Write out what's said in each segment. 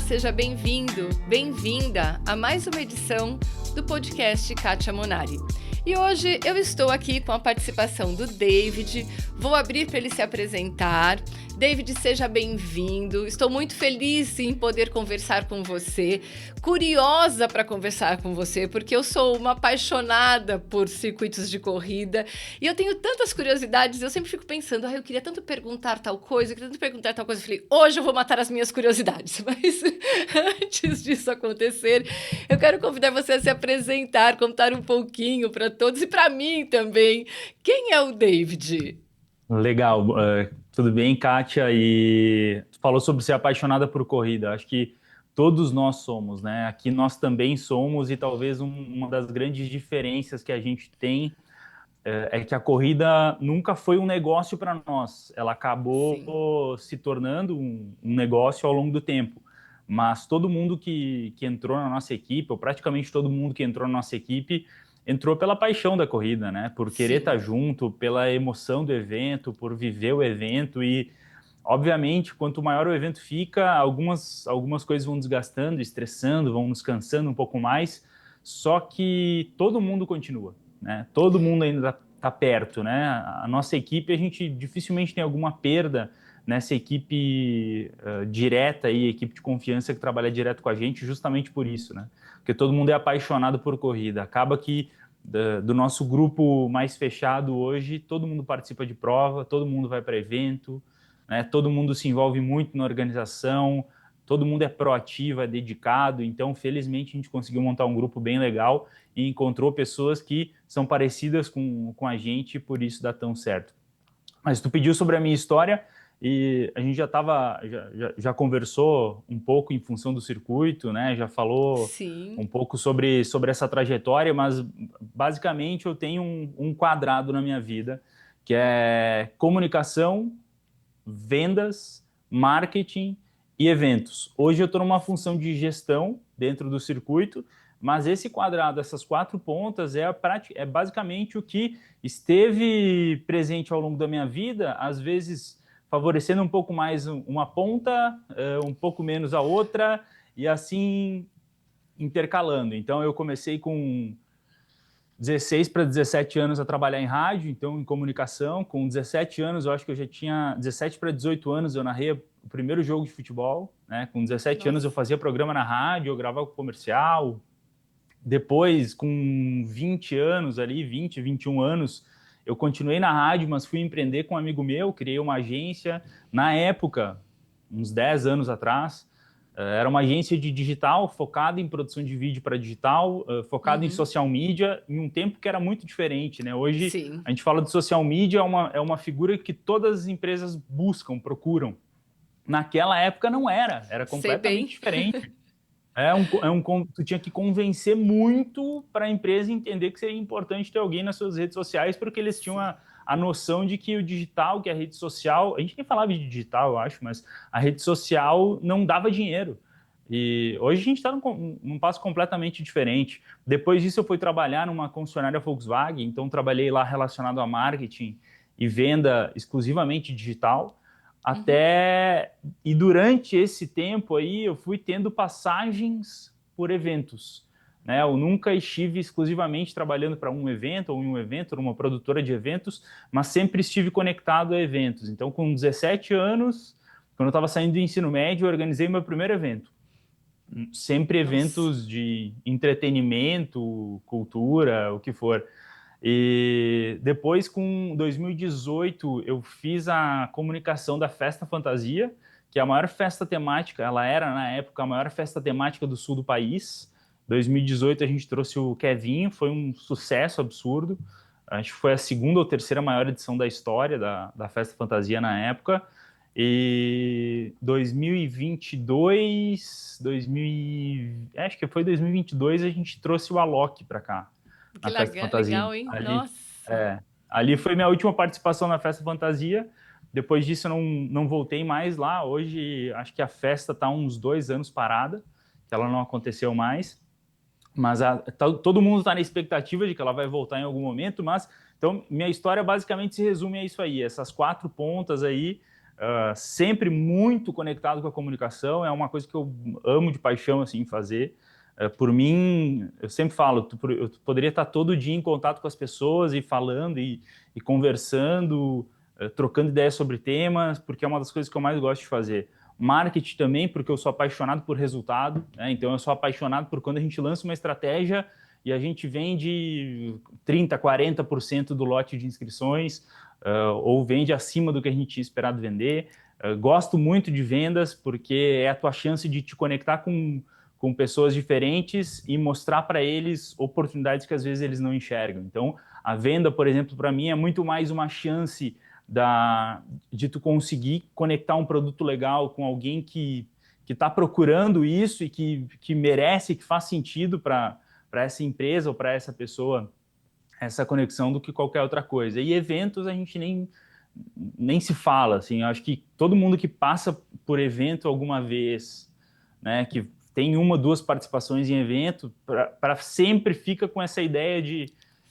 seja bem-vindo, bem-vinda a mais uma edição do podcast Kátia Monari. E hoje eu estou aqui com a participação do David, vou abrir para ele se apresentar. David, seja bem-vindo, estou muito feliz em poder conversar com você, curiosa para conversar com você, porque eu sou uma apaixonada por circuitos de corrida e eu tenho tantas curiosidades, eu sempre fico pensando, eu queria tanto perguntar tal coisa, eu falei, hoje eu vou matar as minhas curiosidades, mas antes disso acontecer, eu quero convidar você a se apresentar, contar um pouquinho para todos e para mim também, quem é o David? Legal, tudo bem, Kátia? E tu falou sobre ser apaixonada por corrida. Acho que todos nós somos, né? Aqui nós também somos e talvez uma das grandes diferenças que a gente tem é que a corrida nunca foi um negócio para nós. Ela acabou se tornando um negócio ao longo do tempo. Mas todo mundo que entrou na nossa equipe, ou praticamente todo mundo que entrou na nossa equipe, entrou pela paixão da corrida, né? Por querer estar junto, pela emoção do evento, por viver o evento e, obviamente, quanto maior o evento fica, algumas coisas vão desgastando, estressando, vão nos cansando um pouco mais, só que todo mundo continua, né? Todo mundo ainda está perto, né? A nossa equipe, a gente dificilmente tem alguma perda nessa equipe direta e equipe de confiança que trabalha direto com a gente, justamente por isso, né? Porque todo mundo é apaixonado por corrida. Acaba que do nosso grupo mais fechado hoje, todo mundo participa de prova, todo mundo vai para evento, né? Todo mundo se envolve muito na organização, todo mundo é proativo, é dedicado. Então, felizmente, a gente conseguiu montar um grupo bem legal e encontrou pessoas que são parecidas com a gente e por isso dá tão certo. Mas tu pediu sobre a minha história e a gente já conversou um pouco em função do circuito, né? Já falou um pouco sobre essa trajetória, mas basicamente eu tenho um quadrado na minha vida que é comunicação, vendas, marketing e eventos. Hoje eu estou numa função de gestão dentro do circuito, mas esse quadrado, essas 4 pontas, é basicamente o que esteve presente ao longo da minha vida, às vezes favorecendo um pouco mais uma ponta, um pouco menos a outra, e assim intercalando. Então eu comecei com 16 para 17 anos a trabalhar em rádio, então em comunicação. Com 17 anos, eu acho que eu já tinha 17 para 18 anos, eu narrei o primeiro jogo de futebol, né? Com 17 anos eu fazia programa na rádio, eu gravava comercial. Depois, com 20 anos ali, 20, 21 anos, eu continuei na rádio, mas fui empreender com um amigo meu, criei uma agência. Na época, uns 10 anos atrás, era uma agência de digital focada em produção de vídeo para digital, focada em social media, em um tempo que era muito diferente, né? Hoje, a gente fala de social media, é uma figura que todas as empresas buscam, procuram. Naquela época não era completamente diferente. Tu tinha que convencer muito para a empresa entender que seria importante ter alguém nas suas redes sociais, porque eles tinham a noção de que o digital, que a rede social, a gente nem falava de digital, eu acho, mas a rede social não dava dinheiro. E hoje a gente está num passo completamente diferente. Depois disso eu fui trabalhar numa concessionária Volkswagen, então trabalhei lá relacionado a marketing e venda exclusivamente digital. E durante esse tempo aí eu fui tendo passagens por eventos, né? Eu nunca estive exclusivamente trabalhando para um evento ou em um evento, numa produtora de eventos, mas sempre estive conectado a eventos. Então, com 17 anos, quando eu estava saindo do ensino médio, eu organizei meu primeiro evento. Sempre eventos de entretenimento, cultura, o que for. E depois, com 2018, eu fiz a comunicação da Festa Fantasia, que é a maior festa temática, ela era, na época, a maior festa temática do sul do país. Em 2018, a gente trouxe o Kevinho, foi um sucesso absurdo. Acho que foi a segunda ou terceira maior edição da história da Festa Fantasia na época. E 2022, acho que foi 2022, a gente trouxe o Alok para cá. Que legal, hein? Nossa! Ali foi minha última participação na Festa Fantasia. Depois disso, eu não voltei mais lá. Hoje, acho que a festa está uns 2 anos parada, que ela não aconteceu mais. Mas todo mundo está na expectativa de que ela vai voltar em algum momento. Mas então, minha história basicamente se resume a isso aí. Essas 4 pontas aí sempre muito conectado com a comunicação, é uma coisa que eu amo de paixão, assim, fazer. Por mim, eu sempre falo, eu poderia estar todo dia em contato com as pessoas e falando e conversando, trocando ideias sobre temas, porque é uma das coisas que eu mais gosto de fazer. Marketing também, porque eu sou apaixonado por resultado, né? Então eu sou apaixonado por quando a gente lança uma estratégia e a gente vende 30%, 40% do lote de inscrições, ou vende acima do que a gente tinha esperado vender. Gosto muito de vendas, porque é a tua chance de te conectar com pessoas diferentes e mostrar para eles oportunidades que às vezes eles não enxergam. Então, a venda, por exemplo, para mim é muito mais uma chance de tu conseguir conectar um produto legal com alguém que está procurando isso e que merece, que faz sentido para essa empresa ou para essa pessoa, essa conexão, do que qualquer outra coisa. E eventos a gente nem se fala, assim, eu acho que todo mundo que passa por evento alguma vez, né, que tem 1 ou 2 participações em evento, para sempre fica com essa ideia de: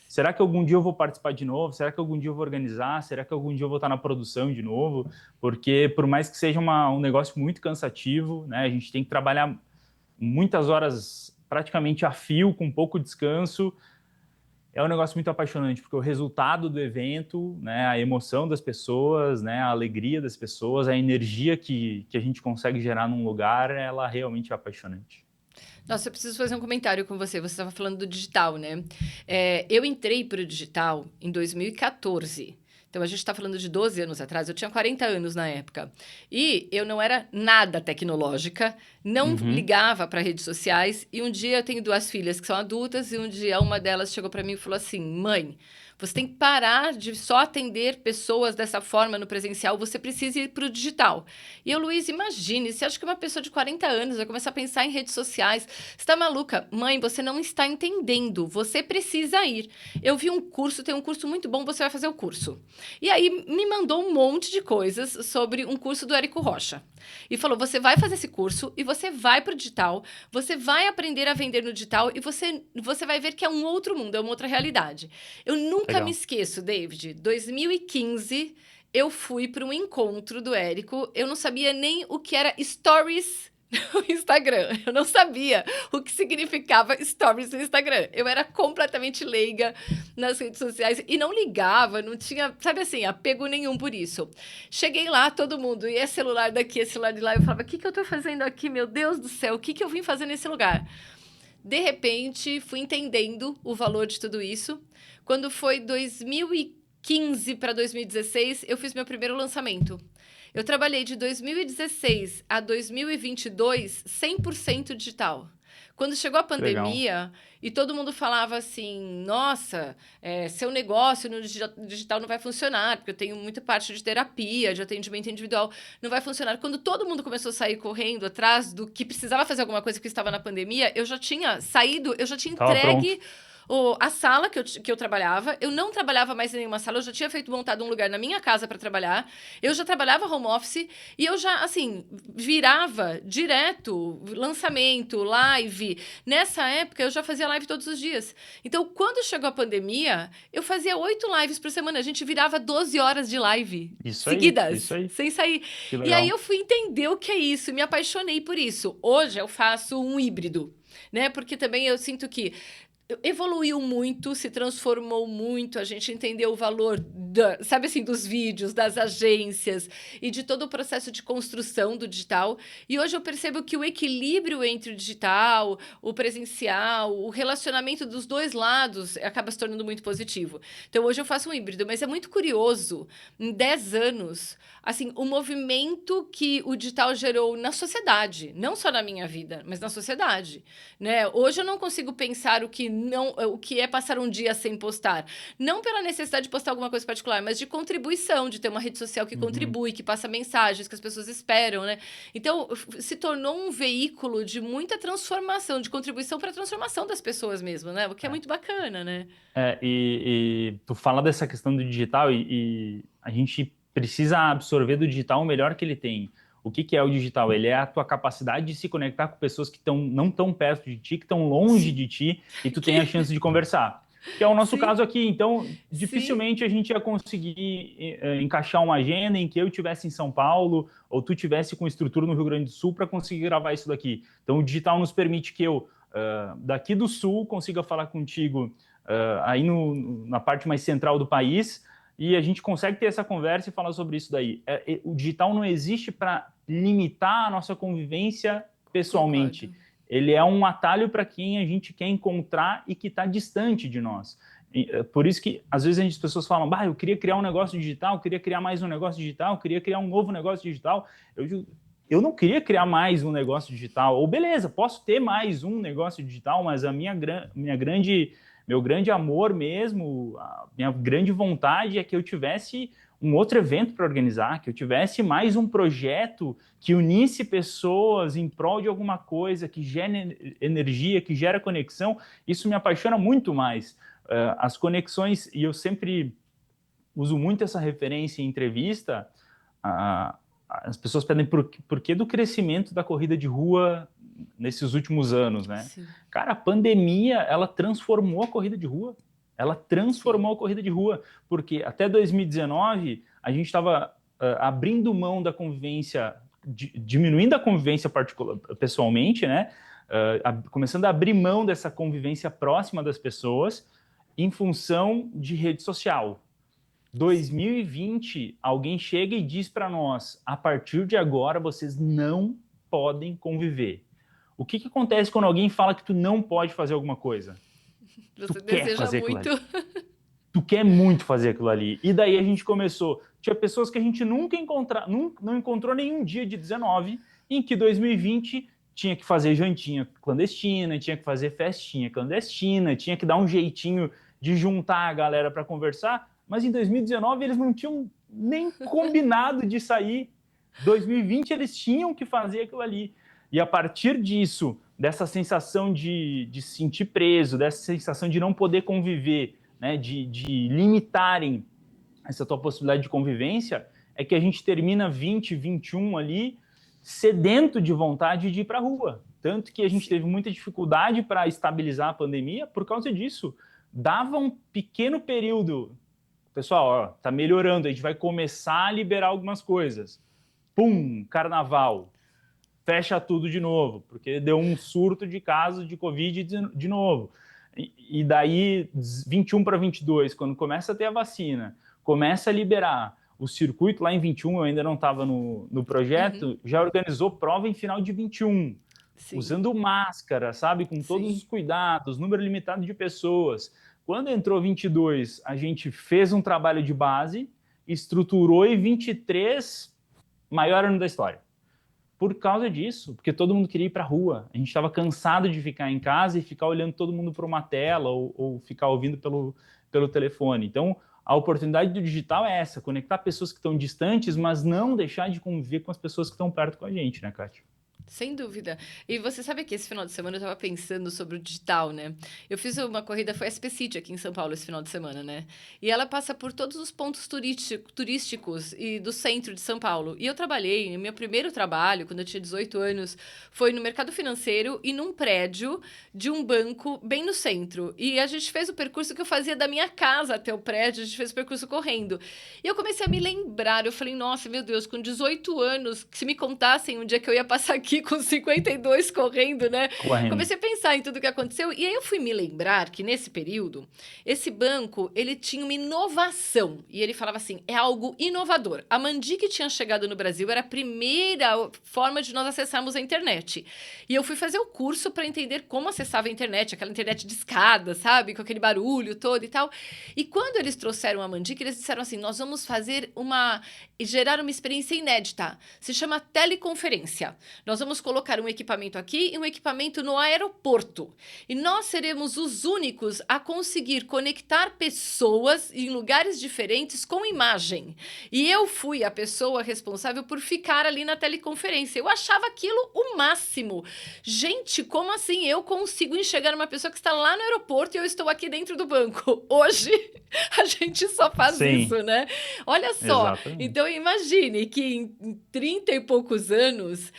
será que algum dia eu vou participar de novo? Será que algum dia eu vou organizar? Será que algum dia eu vou estar na produção de novo? Porque por mais que seja um negócio muito cansativo, né, a gente tem que trabalhar muitas horas praticamente a fio, com pouco descanso. É um negócio muito apaixonante, porque o resultado do evento, né, a emoção das pessoas, né, a alegria das pessoas, a energia que a gente consegue gerar num lugar, ela realmente é apaixonante. Nossa, eu preciso fazer um comentário com você. Você estava falando do digital, né? Eu entrei para o digital em 2014. Então, a gente está falando de 12 anos atrás. Eu tinha 40 anos na época. E eu não era nada tecnológica, não Uhum. ligava para redes sociais. E um dia eu tenho 2 filhas que são adultas. E um dia uma delas chegou para mim e falou assim: Mãe, você tem que parar de só atender pessoas dessa forma no presencial. Você precisa ir para o digital. E eu, Luiz, imagine, você acha que uma pessoa de 40 anos vai começar a pensar em redes sociais? Você está maluca? Mãe, você não está entendendo. Você precisa ir. Eu vi um curso, tem um curso muito bom, você vai fazer o curso. E aí me mandou um monte de coisas sobre um curso do Érico Rocha. E falou: você vai fazer esse curso e você vai para o digital, você vai aprender a vender no digital e você vai ver que é um outro mundo, é uma outra realidade. Eu nunca me Legal. esqueço, David, 2015, eu fui para um encontro do Érico, eu não sabia nem o que era stories no Instagram. Eu não sabia o que significava stories no Instagram. Eu era completamente leiga nas redes sociais e não ligava, não tinha, sabe assim, apego nenhum por isso. Cheguei lá, todo mundo, e é celular daqui, é celular de lá. Eu falava: o que eu tô fazendo aqui? Meu Deus do céu, o que eu vim fazer nesse lugar? De repente, fui entendendo o valor de tudo isso. Quando foi 2015 para 2016, eu fiz meu primeiro lançamento. Eu trabalhei de 2016 a 2022 100% digital. Quando chegou a Que legal. pandemia e todo mundo falava assim: nossa, seu negócio no digital não vai funcionar, porque eu tenho muita parte de terapia, de atendimento individual, não vai funcionar. Quando todo mundo começou a sair correndo atrás do que precisava fazer alguma coisa que estava na pandemia, eu já tinha saído, eu já tinha Tava pronto. entregue a sala que eu trabalhava. Eu não trabalhava mais em nenhuma sala, eu já tinha montado um lugar na minha casa para trabalhar. Eu já trabalhava home office e eu já, assim, virava direto lançamento, live. Nessa época, eu já fazia live todos os dias. Então, quando chegou a pandemia, eu fazia 8 lives por semana. A gente virava 12 horas de live Isso seguidas, aí. sem sair. Que E aí legal. eu fui entender o que é isso, me apaixonei por isso. Hoje eu faço um híbrido, né? Porque também eu sinto que evoluiu muito, se transformou muito, a gente entendeu o valor, sabe assim, dos vídeos, das agências e de todo o processo de construção do digital. E hoje eu percebo que o equilíbrio entre o digital, o presencial, o relacionamento dos dois lados acaba se tornando muito positivo. Então hoje eu faço um híbrido, mas é muito curioso, em 10 anos, assim, o movimento que o digital gerou na sociedade, não só na minha vida, mas na sociedade, né? Hoje eu não consigo pensar o que é passar um dia sem postar. Não pela necessidade de postar alguma coisa particular, mas de contribuição, de ter uma rede social que Uhum. contribui, que passa mensagens que as pessoas esperam, né? Então, se tornou um veículo de muita transformação, de contribuição para a transformação das pessoas mesmo, né? O que é É. muito bacana, né? E tu fala dessa questão do digital e a gente precisa absorver do digital o melhor que ele tem. O que é o digital? Ele é a tua capacidade de se conectar com pessoas que não estão perto de ti, que estão longe Sim. de ti, e tu tem a Que... chance de conversar. que é o nosso Sim, caso aqui. Então, sim, dificilmente a gente ia conseguir encaixar uma agenda em que eu estivesse em São Paulo ou tu estivesse com estrutura no Rio Grande do Sul para conseguir gravar isso daqui. Então, o digital nos permite que eu, daqui do Sul, consiga falar contigo aí na parte mais central do país e a gente consegue ter essa conversa e falar sobre isso daí. O digital não existe para limitar a nossa convivência pessoalmente. concordo. Ele é um atalho para quem a gente quer encontrar e que está distante de nós. Por isso que, às vezes, as pessoas falam, eu queria criar um negócio digital, eu queria criar mais um negócio digital, eu queria criar um novo negócio digital. Eu digo, eu não queria criar mais um negócio digital. Ou, beleza, posso ter mais um negócio digital, mas meu grande amor mesmo, a minha grande vontade é que eu tivesse um outro evento para organizar, que eu tivesse mais um projeto que unisse pessoas em prol de alguma coisa, que gera energia, que gera conexão. Isso me apaixona muito mais. As conexões, e eu sempre uso muito essa referência em entrevista, as pessoas pedem por que do crescimento da corrida de rua nesses últimos anos, né? Sim, Cara, a pandemia, ela transformou a corrida de rua. Ela sim. transformou a corrida de rua, porque até 2019 a gente estava abrindo mão da convivência, diminuindo a convivência particular, pessoalmente, né? Começando a abrir mão dessa convivência próxima das pessoas em função de rede social. Sim. 2020, alguém chega e diz para nós: a partir de agora vocês não podem conviver. O que acontece quando alguém fala que tu não pode fazer alguma coisa? Tu Você quer deseja fazer aquilo muito. ali. Tu quer muito fazer aquilo ali. E daí a gente começou. Tinha pessoas que a gente nunca não encontrou nenhum dia de 19 em que 2020 tinha que fazer jantinha clandestina, tinha que fazer festinha clandestina, tinha que dar um jeitinho de juntar a galera para conversar. Mas em 2019 eles não tinham nem combinado de sair. 2020 eles tinham que fazer aquilo ali. E a partir disso, dessa sensação de se sentir preso, dessa sensação de não poder conviver, né, de limitarem essa tua possibilidade de convivência, é que a gente termina 2021 ali sedento de vontade de ir para a rua. Tanto que a gente Sim. teve muita dificuldade para estabilizar a pandemia por causa disso. Dava um pequeno período, pessoal, ó, tá melhorando, a gente vai começar a liberar algumas coisas. Pum, carnaval, fecha tudo de novo, porque deu um surto de casos de Covid de novo. E daí, 21 para 22, quando começa a ter a vacina, começa a liberar o circuito lá em 21, eu ainda não estava no Uhum. projeto, já organizou prova em final de 21, Sim, usando máscara, sabe, com todos sim. os cuidados, número limitado de pessoas. Quando entrou 22, a gente fez um trabalho de base, estruturou e 23, maior ano da história por causa disso, porque todo mundo queria ir para a rua. A gente estava cansado de ficar em casa e ficar olhando todo mundo para uma tela ou ficar ouvindo pelo telefone. Então, a oportunidade do digital é essa, conectar pessoas que estão distantes, mas não deixar de conviver com as pessoas que estão perto com a gente, né, Kátia? Sem dúvida. E você sabe que esse final de semana eu estava pensando sobre o digital, né? Eu fiz uma corrida, foi a SPCity aqui em São Paulo esse final de semana, né? E ela passa por todos os pontos turísticos e do centro de São Paulo. E eu trabalhei, meu primeiro trabalho, quando eu tinha 18 anos, foi no mercado financeiro e num prédio de um banco bem no centro. E a gente fez o percurso que eu fazia da minha casa até o prédio, a gente fez o percurso correndo. E eu comecei a me lembrar, eu falei, nossa, meu Deus, com 18 anos, se me contassem um dia que eu ia passar aqui com 52 correndo, né? Correndo. Comecei a pensar em tudo que aconteceu e aí eu fui me lembrar que nesse período, esse banco, ele tinha uma inovação e ele falava assim, é algo inovador. A Mandi que tinha chegado no Brasil era a primeira forma de nós acessarmos a internet. E eu fui fazer o curso para entender como acessava a internet, aquela internet de escada, sabe? Com aquele barulho todo e tal. E quando eles trouxeram a Mandic, eles disseram assim: nós vamos fazer gerar uma experiência inédita. Se chama teleconferência. Nós vamos colocar um equipamento aqui e um equipamento no aeroporto. E nós seremos os únicos a conseguir conectar pessoas em lugares diferentes com imagem. E eu fui a pessoa responsável por ficar ali na teleconferência. Eu achava aquilo o máximo. Gente, como assim eu consigo enxergar uma pessoa que está lá no aeroporto e eu estou aqui dentro do banco? Hoje a gente só faz Sim, isso, né? Olha só, exatamente. então imagine que em 30 e poucos anos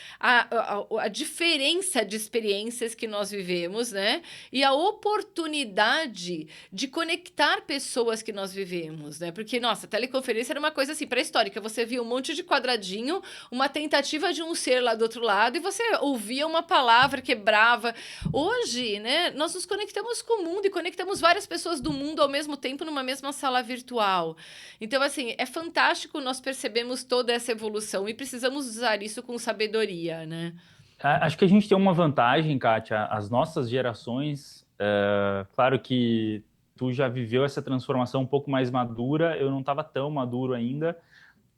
a diferença de experiências que nós vivemos, né? E a oportunidade de conectar pessoas que nós vivemos, né? Porque, nossa, teleconferência era uma coisa assim, pré-histórica. Você via um monte de quadradinho, uma tentativa de um ser lá do outro lado, e você ouvia uma palavra, quebrava. Hoje, né, nós nos conectamos com o mundo e conectamos várias pessoas do mundo ao mesmo tempo numa mesma sala virtual. Então, assim, é fantástico, nós percebemos toda essa evolução e precisamos usar isso com sabedoria, né? Acho que a gente tem uma vantagem, Kátia, as nossas gerações, claro que tu já viveu essa transformação um pouco mais madura, eu não estava tão maduro ainda,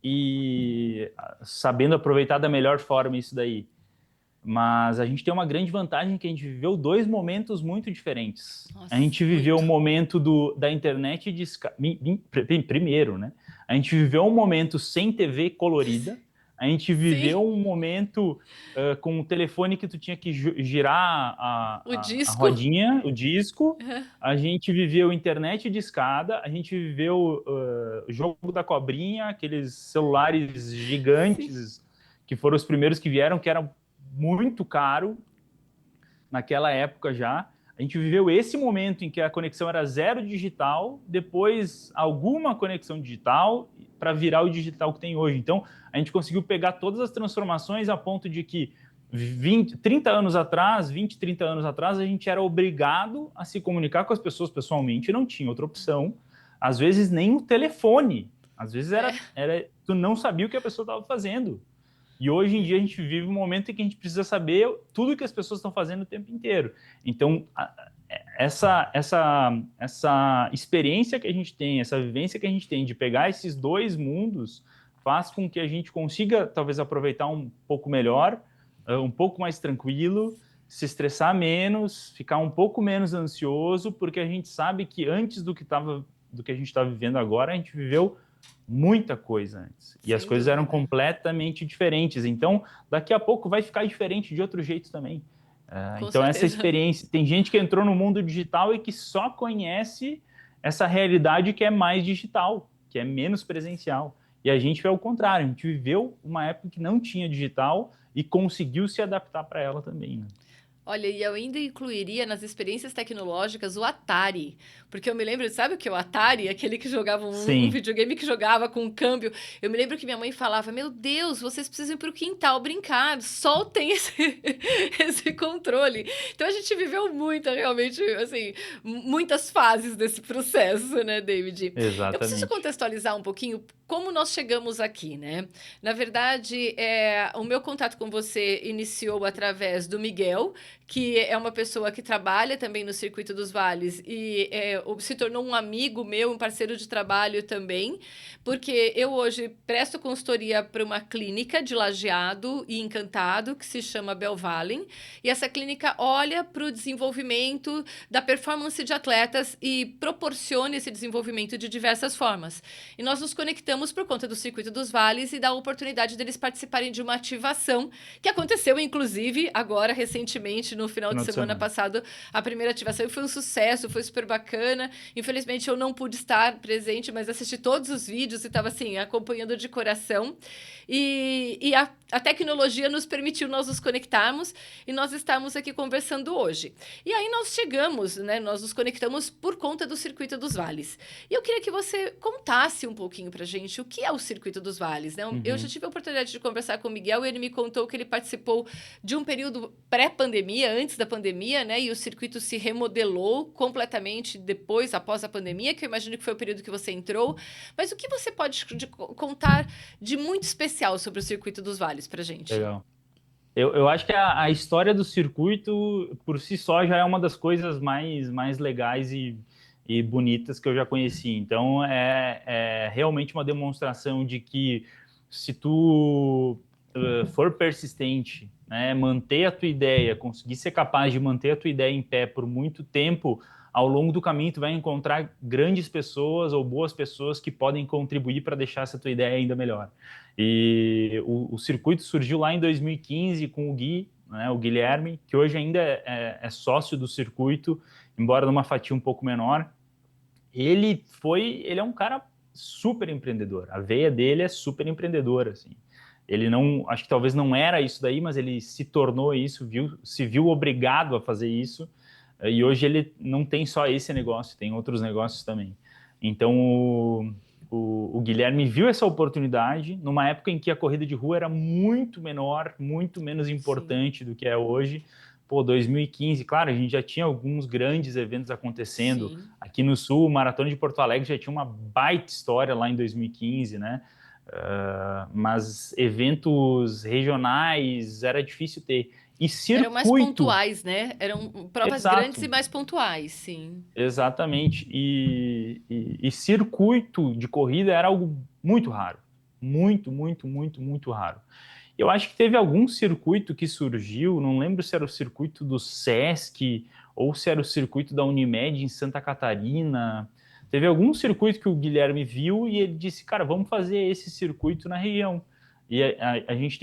e sabendo aproveitar da melhor forma isso daí. Mas a gente tem uma grande vantagem que a gente viveu dois momentos muito diferentes. Nossa, A gente viveu o muito. momento da internet primeiro, né? A gente viveu um momento sem TV colorida. A gente Sim, viveu um momento com o telefone que tu tinha que girar o a disco. rodinha, o disco. Uhum. A gente viveu internet de escada. A gente viveu o jogo da cobrinha, aqueles celulares Sim. gigantes que foram os primeiros que vieram, que eram muito caro naquela época já. A gente viveu esse momento em que a conexão era zero digital, depois alguma conexão digital para virar o digital que tem hoje. Então, a gente conseguiu pegar todas as transformações a ponto de que 30 anos atrás, 20, 30 anos atrás, a gente era obrigado a se comunicar com as pessoas pessoalmente, não tinha outra opção. Às vezes nem o telefone. Às vezes É, tu não sabia o que a pessoa estava fazendo. E hoje em dia a gente vive um momento em que a gente precisa saber tudo que as pessoas estão fazendo o tempo inteiro. Então, essa experiência que a gente tem, essa vivência que a gente tem de pegar esses dois mundos, faz com que a gente consiga, talvez, aproveitar um pouco melhor, um pouco mais tranquilo, se estressar menos, ficar um pouco menos ansioso, porque a gente sabe que antes do que a gente está vivendo agora, a gente viveu muita coisa antes. E as sem coisas eram dúvida. completamente diferentes. Então, daqui a pouco vai ficar diferente de outro jeito também. Com Então, essa certeza. experiência... Tem gente que entrou no mundo digital e que só conhece essa realidade que é mais digital, que é menos presencial. E a gente é o contrário. A gente viveu uma época que não tinha digital e conseguiu se adaptar para ela também, né? Olha, e eu ainda incluiria nas experiências tecnológicas o Atari, porque eu me lembro, sabe o que é o Atari? Aquele que jogava um Sim, videogame que jogava com um câmbio. Eu me lembro que minha mãe falava: Meu Deus, vocês precisam ir para o quintal brincar, sol tem esse, esse controle. Então a gente viveu muito, realmente, assim, muitas fases desse processo, né, David? Eu preciso exatamente. contextualizar um pouquinho como nós chegamos aqui, né? Na verdade, o meu contato com você iniciou através do Miguel, que é uma pessoa que trabalha também no Circuito dos Vales e se tornou um amigo meu, um parceiro de trabalho também, porque eu hoje presto consultoria para uma clínica de Lajeado e Encantado, que se chama Belvalen, e essa clínica olha para o desenvolvimento da performance de atletas e proporciona esse desenvolvimento de diversas formas. E nós nos conectamos por conta do Circuito dos Vales e da oportunidade deles participarem de uma ativação que aconteceu, inclusive, agora, recentemente, no final de Final de semana semana. passado, a primeira ativação foi um sucesso, foi super bacana. Infelizmente, eu não pude estar presente, mas assisti todos os vídeos e estava, assim, acompanhando de coração. E a tecnologia nos permitiu nós nos conectarmos e nós estamos aqui conversando hoje. E aí nós chegamos, né? Nós nos conectamos por conta do Circuito dos Vales. E eu queria que você contasse um pouquinho pra gente o que é o Circuito dos Vales, né? Eu já Uhum. tive a oportunidade de conversar com o Miguel e ele me contou que ele participou de um período pré-pandemia, antes da pandemia, né? E o circuito se remodelou completamente depois, após a pandemia, que eu imagino que foi o período que você entrou. Mas o que você pode contar de muito especial sobre o Circuito dos Vales pra gente? Legal. Eu acho que a história do circuito, por si só, já é uma das coisas mais legais e bonitas que eu já conheci. Então, é realmente uma demonstração de que se tu for persistente, né, manter a tua ideia, conseguir ser capaz de manter a tua ideia em pé por muito tempo, ao longo do caminho tu vai encontrar grandes pessoas ou boas pessoas que podem contribuir para deixar essa tua ideia ainda melhor. E o circuito surgiu lá em 2015 com o Gui, né, o Guilherme, que hoje ainda é sócio do circuito, embora numa fatia um pouco menor. Ele é um cara super empreendedor. A veia dele é super empreendedora, assim. Ele não, acho que talvez não era isso daí, mas ele se tornou isso, se viu obrigado a fazer isso, e hoje ele não tem só esse negócio, tem outros negócios também. Então, o Guilherme viu essa oportunidade numa época em que a corrida de rua era muito menor, muito menos importante Sim. do que é hoje. Pô, 2015, claro, a gente já tinha alguns grandes eventos acontecendo. Sim. Aqui no Sul, o Maratona de Porto Alegre já tinha uma baita história lá em 2015, né? Mas eventos regionais era difícil ter. E circuito... Eram mais pontuais, né? Eram provas Exato. grandes e mais pontuais, sim. Exatamente. E circuito de corrida era algo muito raro. Muito, muito, muito, muito raro. Eu acho que teve algum circuito que surgiu, não lembro se era o circuito do Sesc ou se era o circuito da Unimed em Santa Catarina. Teve algum circuito que o Guilherme viu e ele disse, cara, vamos fazer esse circuito na região. E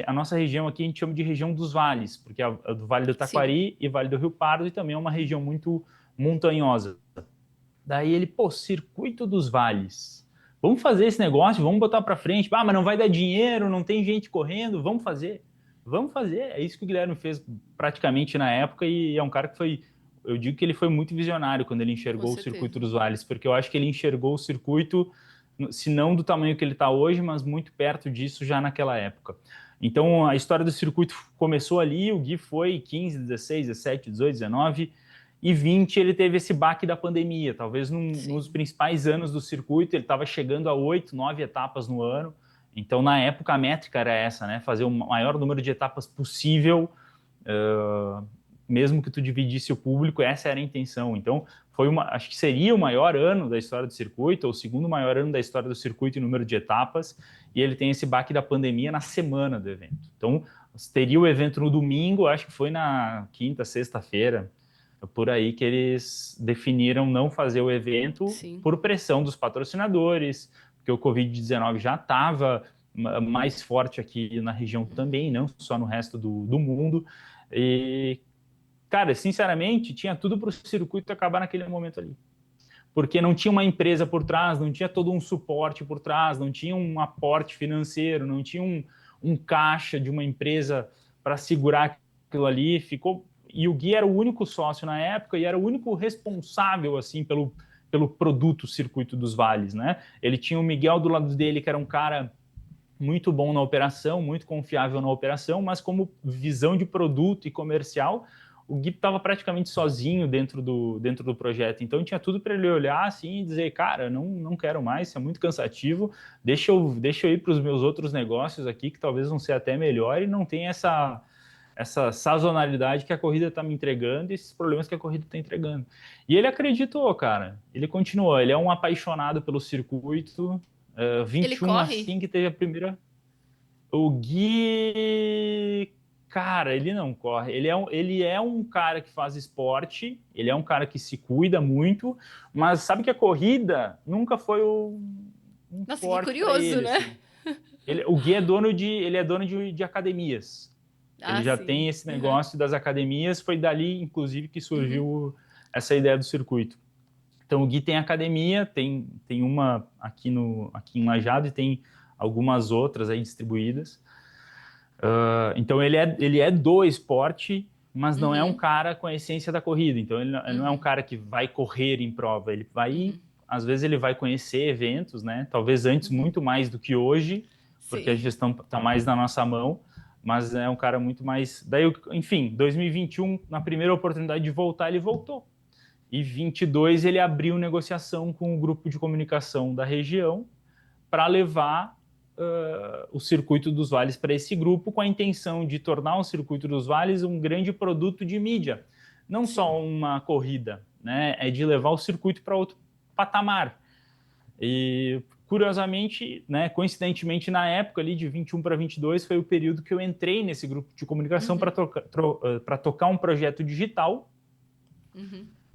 a nossa região aqui a gente chama de região dos vales, porque é do Vale do Taquari Sim. e Vale do Rio Pardo, e também é uma região muito montanhosa. Daí ele, circuito dos vales. Vamos fazer esse negócio, vamos botar para frente. Mas não vai dar dinheiro, não tem gente correndo, vamos fazer. Vamos fazer. É isso que o Guilherme fez praticamente na época e é um cara que foi... Eu digo que ele foi muito visionário quando ele enxergou o circuito dos vales, porque eu acho que ele enxergou o circuito, se não do tamanho que ele está hoje, mas muito perto disso já naquela época. Então, a história do circuito começou ali, o Gui foi 15, 16, 17, 18, 19... E 20 ele teve esse baque da pandemia, talvez nos principais anos do circuito, ele estava chegando a 8, 9 etapas no ano, então na época a métrica era essa, né? Fazer o maior número de etapas possível, mesmo que tu dividisse o público, essa era a intenção. Então acho que seria o maior ano da história do circuito, ou o segundo maior ano da história do circuito em número de etapas, e ele tem esse baque da pandemia na semana do evento. Então teria o evento no domingo, acho que foi na quinta, sexta-feira, por aí que eles definiram não fazer o evento Sim. por pressão dos patrocinadores, porque o Covid-19 já estava mais forte aqui na região também, não só no resto do mundo. E, cara, sinceramente, tinha tudo para o circuito acabar naquele momento ali. Porque não tinha uma empresa por trás, não tinha todo um suporte por trás, não tinha um aporte financeiro, não tinha um caixa de uma empresa para segurar aquilo ali. E o Gui era o único sócio na época e era o único responsável assim pelo produto Circuito dos Vales, né? Ele tinha o Miguel do lado dele, que era um cara muito bom na operação, muito confiável na operação, mas como visão de produto e comercial, o Gui estava praticamente sozinho dentro do projeto. Então tinha tudo para ele olhar assim e dizer, cara, não quero mais, isso é muito cansativo, deixa eu ir para os meus outros negócios aqui, que talvez vão ser até melhor, e não tem essa sazonalidade que a corrida está me entregando e esses problemas que a corrida está entregando. E ele acreditou, cara. Ele continuou. Ele é um apaixonado pelo circuito. 21, assim que teve a primeira... O Gui... Cara, ele não corre. Ele é um cara que faz esporte, ele é um cara que se cuida muito, mas sabe que a corrida nunca foi Nossa, que curioso, ele, né? Assim. O Gui é dono de academias. Ele já tem esse negócio das academias, foi dali, inclusive, que surgiu essa ideia do circuito. Então, o Gui tem academia, tem uma aqui em Lajeado e tem algumas outras aí distribuídas. Então, ele é do esporte, mas não é um cara com a essência da corrida. Então, ele não é um cara que vai correr em prova. Ele vai, às vezes, ele vai conhecer eventos, né? Talvez antes muito mais do que hoje, porque a gestão está mais na nossa mão. Mas é um cara muito mais... Daí, enfim, 2021, na primeira oportunidade de voltar, ele voltou. E 22, ele abriu negociação com o grupo de comunicação da região para levar o Circuito dos Vales para esse grupo, com a intenção de tornar o Circuito dos Vales um grande produto de mídia. Não só uma corrida, né? É de levar o circuito para outro patamar. E... Curiosamente, né, coincidentemente, na época ali de 21 para 22, foi o período que eu entrei nesse grupo de comunicação para tocar um projeto digital.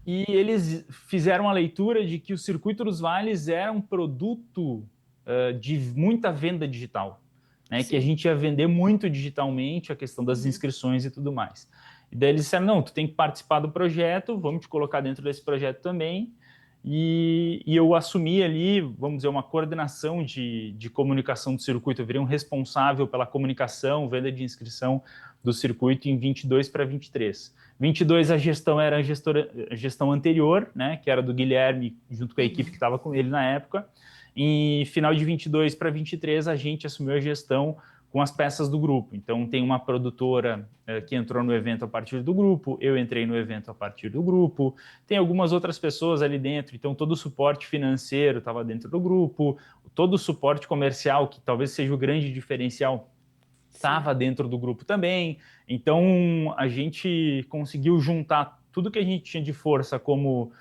E eles fizeram a leitura de que o Circuito dos Vales era um produto de muita venda digital, né, que a gente ia vender muito digitalmente, a questão das inscrições e tudo mais. E daí eles disseram, não, tu tem que participar do projeto, vamos te colocar dentro desse projeto também. e eu assumi ali, vamos dizer, uma coordenação de comunicação do circuito. Eu virei um responsável pela comunicação, venda de inscrição do circuito em 22 para 23. 22 a gestão era a gestão anterior, né, que era do Guilherme, junto com a equipe que estava com ele na época. Em final de 22 para 23, a gente assumiu a gestão com as peças do grupo. Então, tem uma produtora que entrou no evento a partir do grupo, eu entrei no evento a partir do grupo, tem algumas outras pessoas ali dentro, então todo o suporte financeiro estava dentro do grupo, todo o suporte comercial, que talvez seja o grande diferencial, estava dentro do grupo também. Então, a gente conseguiu juntar tudo que a gente tinha de força como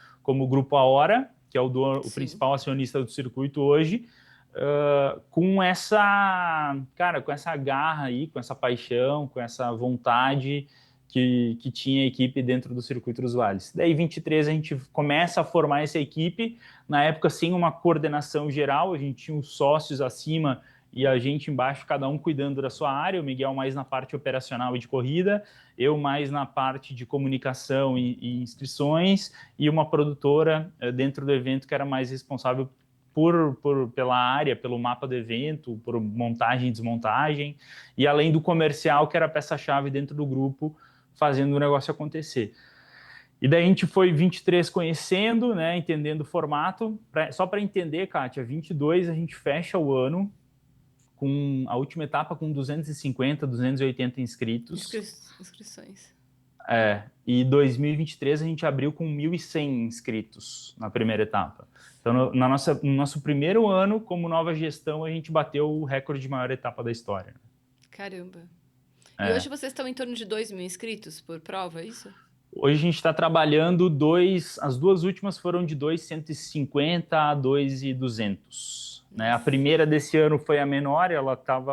Grupo Aora, que é o principal acionista do circuito hoje, com essa garra aí, com essa paixão, com essa vontade que tinha a equipe dentro do Circuito dos Vales. Daí, 23, a gente começa a formar essa equipe, na época, sem uma coordenação geral, a gente tinha os sócios acima e a gente embaixo, cada um cuidando da sua área, o Miguel mais na parte operacional e de corrida, eu mais na parte de comunicação e inscrições, e uma produtora dentro do evento que era mais responsável pela área, pelo mapa do evento, por montagem e desmontagem, e além do comercial, que era a peça-chave dentro do grupo, fazendo o negócio acontecer. E daí a gente foi 23 conhecendo, né, entendendo o formato. Só para entender, Kátia, 22 a gente fecha o ano com a última etapa com 250, 280 inscritos. Inscrições. E 2023 a gente abriu com 1.100 inscritos na primeira etapa. Então, no nosso primeiro ano como nova gestão, a gente bateu o recorde de maior etapa da história. Caramba. E hoje vocês estão em torno de 2.000 inscritos por prova, é isso? Hoje a gente está trabalhando as duas últimas foram de 2.150 a 2.200. Né? A primeira desse ano foi a menor,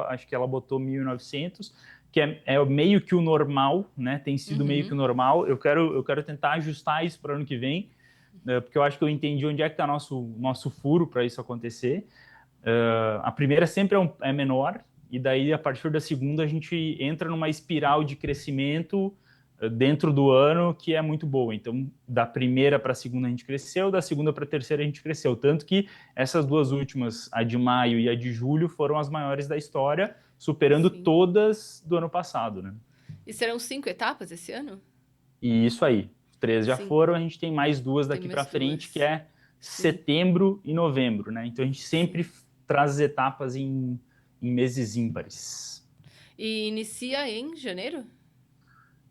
acho que ela botou 1.900, que é meio que o normal, né? Tem sido meio que o normal. Eu quero tentar ajustar isso para o ano que vem, porque eu acho que eu entendi onde é que está nosso furo para isso acontecer. A primeira sempre é menor, e daí, a partir da segunda, a gente entra numa espiral de crescimento dentro do ano que é muito boa. Então, da primeira para a segunda a gente cresceu, da segunda para a terceira a gente cresceu. Tanto que essas duas últimas, a de maio e a de julho, foram as maiores da história, superando todas do ano passado, né? E serão 5 etapas esse ano? E isso aí. 3 já foram, a gente tem mais 2 daqui para frente, que é setembro e novembro, né? Então, a gente sempre traz as etapas em meses ímpares. E inicia em janeiro?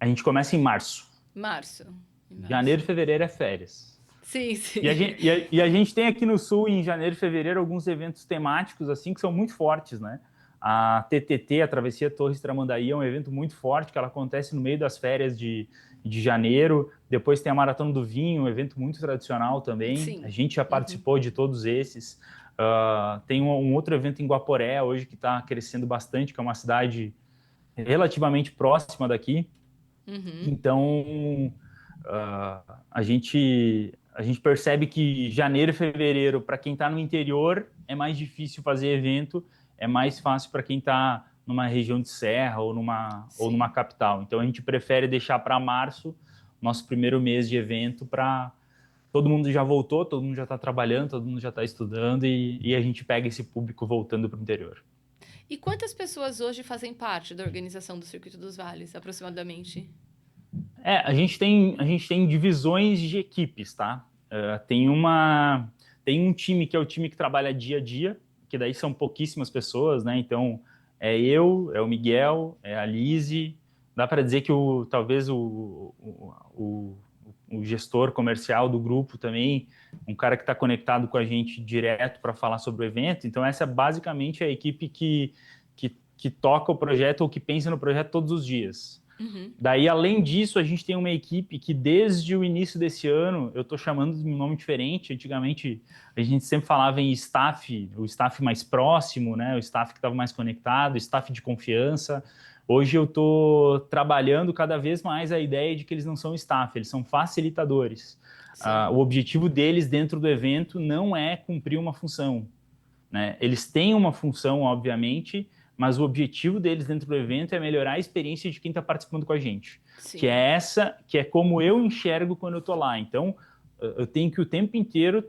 A gente começa em março. Março. Janeiro e fevereiro é férias. Sim, sim. E a gente tem aqui no Sul, em janeiro e fevereiro, alguns eventos temáticos assim que são muito fortes, né? A TTT, a Travessia Torres Tramandaí, é um evento muito forte, que ela acontece no meio das férias de janeiro. Depois tem a Maratona do Vinho, um evento muito tradicional também. Sim. A gente já participou de todos esses. Tem um outro evento em Guaporé, hoje, que está crescendo bastante, que é uma cidade relativamente próxima daqui. Então, a gente percebe que janeiro e fevereiro, para quem está no interior, é mais difícil fazer evento, é mais fácil para quem está numa região de serra ou numa capital. Então, a gente prefere deixar para março, nosso primeiro mês de evento, para todo mundo já voltou, todo mundo já está trabalhando, todo mundo já está estudando e a gente pega esse público voltando para o interior. E quantas pessoas hoje fazem parte da organização do Circuito dos Vales, aproximadamente? A gente tem divisões de equipes, tá? Tem um time que é o time que trabalha dia a dia, que daí são pouquíssimas pessoas, né? Então, é o Miguel, é a Lise. Dá para dizer que talvez o gestor comercial do grupo também, um cara que está conectado com a gente direto para falar sobre o evento. Então, essa é basicamente a equipe que toca o projeto ou que pensa no projeto todos os dias. Daí, além disso, a gente tem uma equipe que desde o início desse ano, eu estou chamando de um nome diferente. Antigamente, a gente sempre falava em staff, o staff mais próximo, né? O staff que estava mais conectado, o staff de confiança. Hoje eu estou trabalhando cada vez mais a ideia de que eles não são staff, eles são facilitadores. O objetivo deles dentro do evento não é cumprir uma função, né? Eles têm uma função, obviamente, mas o objetivo deles dentro do evento é melhorar a experiência de quem está participando com a gente. Que é como eu enxergo quando eu estou lá. Então, eu tenho que o tempo inteiro,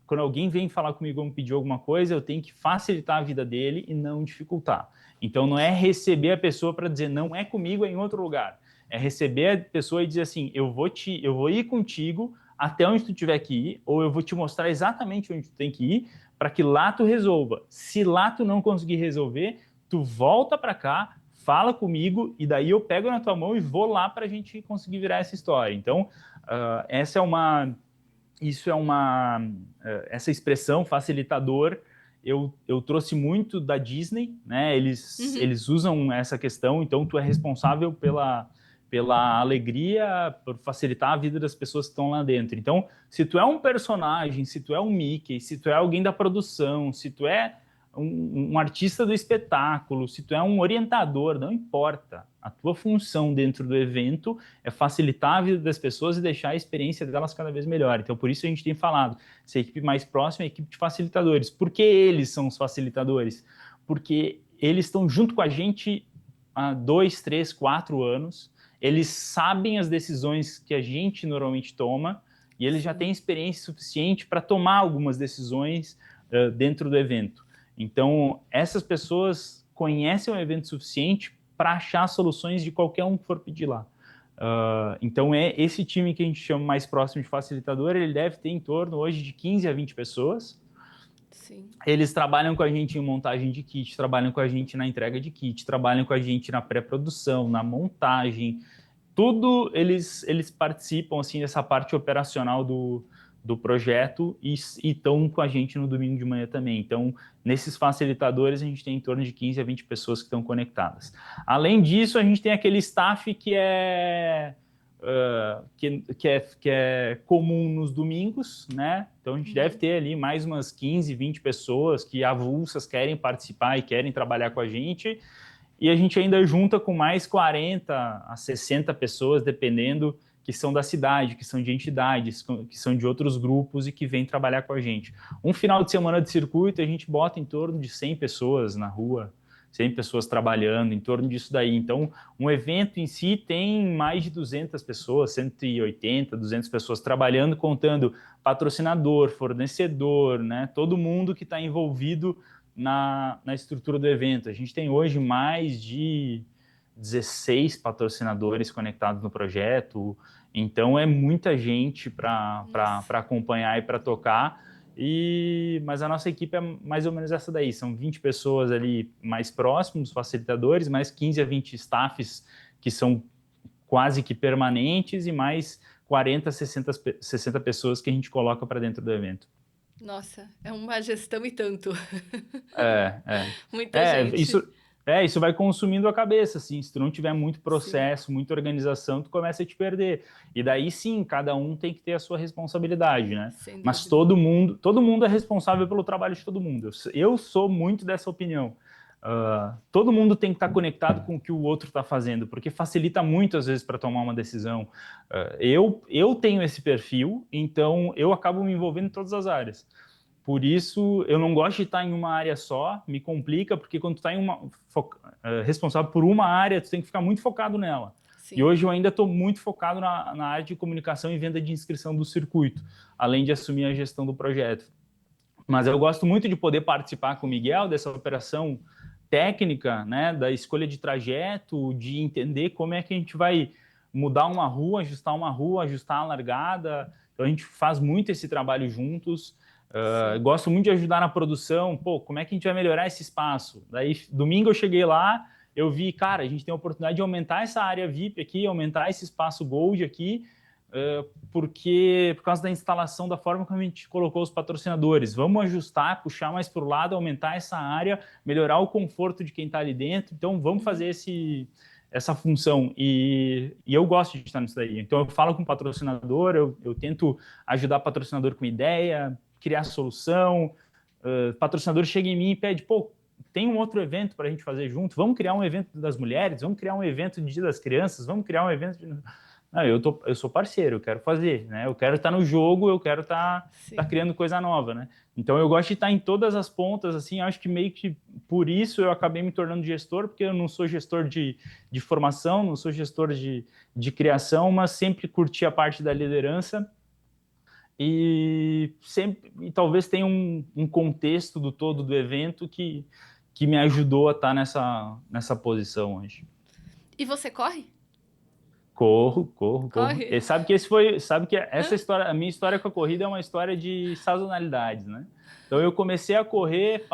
quando alguém vem falar comigo ou me pedir alguma coisa, eu tenho que facilitar a vida dele e não dificultar. Então, não é receber a pessoa para dizer, não é comigo, é em outro lugar. É receber a pessoa e dizer assim, eu vou ir contigo até onde tu tiver que ir, ou eu vou te mostrar exatamente onde tu tem que ir, para que lá tu resolva. Se lá tu não conseguir resolver, tu volta para cá, fala comigo, e daí eu pego na tua mão e vou lá para a gente conseguir virar essa história. Então, essa expressão facilitador, eu trouxe muito da Disney, né? Eles usam essa questão, então tu é responsável pela alegria, por facilitar a vida das pessoas que estão lá dentro. Então, se tu é um personagem, se tu é um Mickey, se tu é alguém da produção, se tu é um artista do espetáculo, se tu é um orientador, não importa. A tua função dentro do evento é facilitar a vida das pessoas e deixar a experiência delas cada vez melhor. Então, por isso a gente tem falado, essa equipe mais próxima é a equipe de facilitadores. Por que eles são os facilitadores? Porque eles estão junto com a gente há 2, 3, 4 anos, eles sabem as decisões que a gente normalmente toma e eles já têm experiência suficiente para tomar algumas decisões dentro do evento. Então, essas pessoas conhecem o evento suficiente para achar soluções de qualquer um que for pedir lá. Então, esse time que a gente chama mais próximo de facilitador, ele deve ter em torno hoje de 15 a 20 pessoas. Sim. Eles trabalham com a gente em montagem de kit, trabalham com a gente na entrega de kit, trabalham com a gente na pré-produção, na montagem, tudo eles participam assim, dessa parte operacional do projeto e estão com a gente no domingo de manhã também. Então, nesses facilitadores, a gente tem em torno de 15 a 20 pessoas que estão conectadas. Além disso, a gente tem aquele staff que é comum nos domingos, né? Então, a gente deve ter ali mais umas 15, 20 pessoas que avulsas querem participar e querem trabalhar com a gente. E a gente ainda junta com mais 40 a 60 pessoas, dependendo, que são da cidade, que são de entidades, que são de outros grupos e que vêm trabalhar com a gente. Um final de semana de circuito, a gente bota em torno de 100 pessoas na rua, 100 pessoas trabalhando, em torno disso daí. Então, um evento em si tem mais de 200 pessoas, 180, 200 pessoas trabalhando, contando patrocinador, fornecedor, né? Todo mundo que está envolvido na estrutura do evento. A gente tem hoje mais de 16 patrocinadores conectados no projeto, então é muita gente para acompanhar e para tocar, mas a nossa equipe é mais ou menos essa daí, são 20 pessoas ali mais próximos, facilitadores, mais 15 a 20 staffs que são quase que permanentes e mais 40 a 60 pessoas que a gente coloca para dentro do evento. Nossa, é uma gestão e tanto. Muita gente. Isso vai consumindo a cabeça, assim, se tu não tiver muito processo, muita organização, tu começa a te perder. E daí, sim, cada um tem que ter a sua responsabilidade, né? Mas todo mundo é responsável pelo trabalho de todo mundo. Eu sou muito dessa opinião. Todo mundo tem que estar conectado com o que o outro está fazendo, porque facilita muito, às vezes, para tomar uma decisão. Eu tenho esse perfil, então eu acabo me envolvendo em todas as áreas. Por isso, eu não gosto de estar em uma área só, me complica, porque quando tu está responsável por uma área, tu tem que ficar muito focado nela. Sim. E hoje eu ainda estou muito focado na área de comunicação e venda de inscrição do circuito, além de assumir a gestão do projeto. Mas eu gosto muito de poder participar com o Miguel dessa operação técnica, né, da escolha de trajeto, de entender como é que a gente vai mudar uma rua, ajustar a largada. Então a gente faz muito esse trabalho juntos. Gosto muito de ajudar na produção. Como é que a gente vai melhorar esse espaço? Daí, domingo eu cheguei lá, eu vi, cara, a gente tem a oportunidade de aumentar essa área VIP aqui, aumentar esse espaço Gold aqui, por causa da instalação, da forma como a gente colocou os patrocinadores. Vamos ajustar, puxar mais para o lado, aumentar essa área, melhorar o conforto de quem está ali dentro. Então, vamos fazer essa função. E eu gosto de estar nisso daí. Então, eu falo com o patrocinador, eu tento ajudar o patrocinador com ideia, criar solução. Patrocinador chega em mim e pede, tem um outro evento para a gente fazer junto, vamos criar um evento das mulheres, vamos criar um evento de Dia das Crianças, vamos criar um evento de... Não, eu sou parceiro, eu quero fazer, né? Eu quero estar no jogo, eu quero estar criando coisa nova, né? Então eu gosto de estar em todas as pontas, assim, acho que meio que por isso eu acabei me tornando gestor, porque eu não sou gestor de formação, não sou gestor de criação, mas sempre curti a parte da liderança. e talvez tenha um contexto do todo do evento que me ajudou a estar nessa posição hoje. E você corre? Corro. Corre? E sabe que essa história, a minha história com a corrida é uma história de sazonalidades, né? Então eu comecei a correr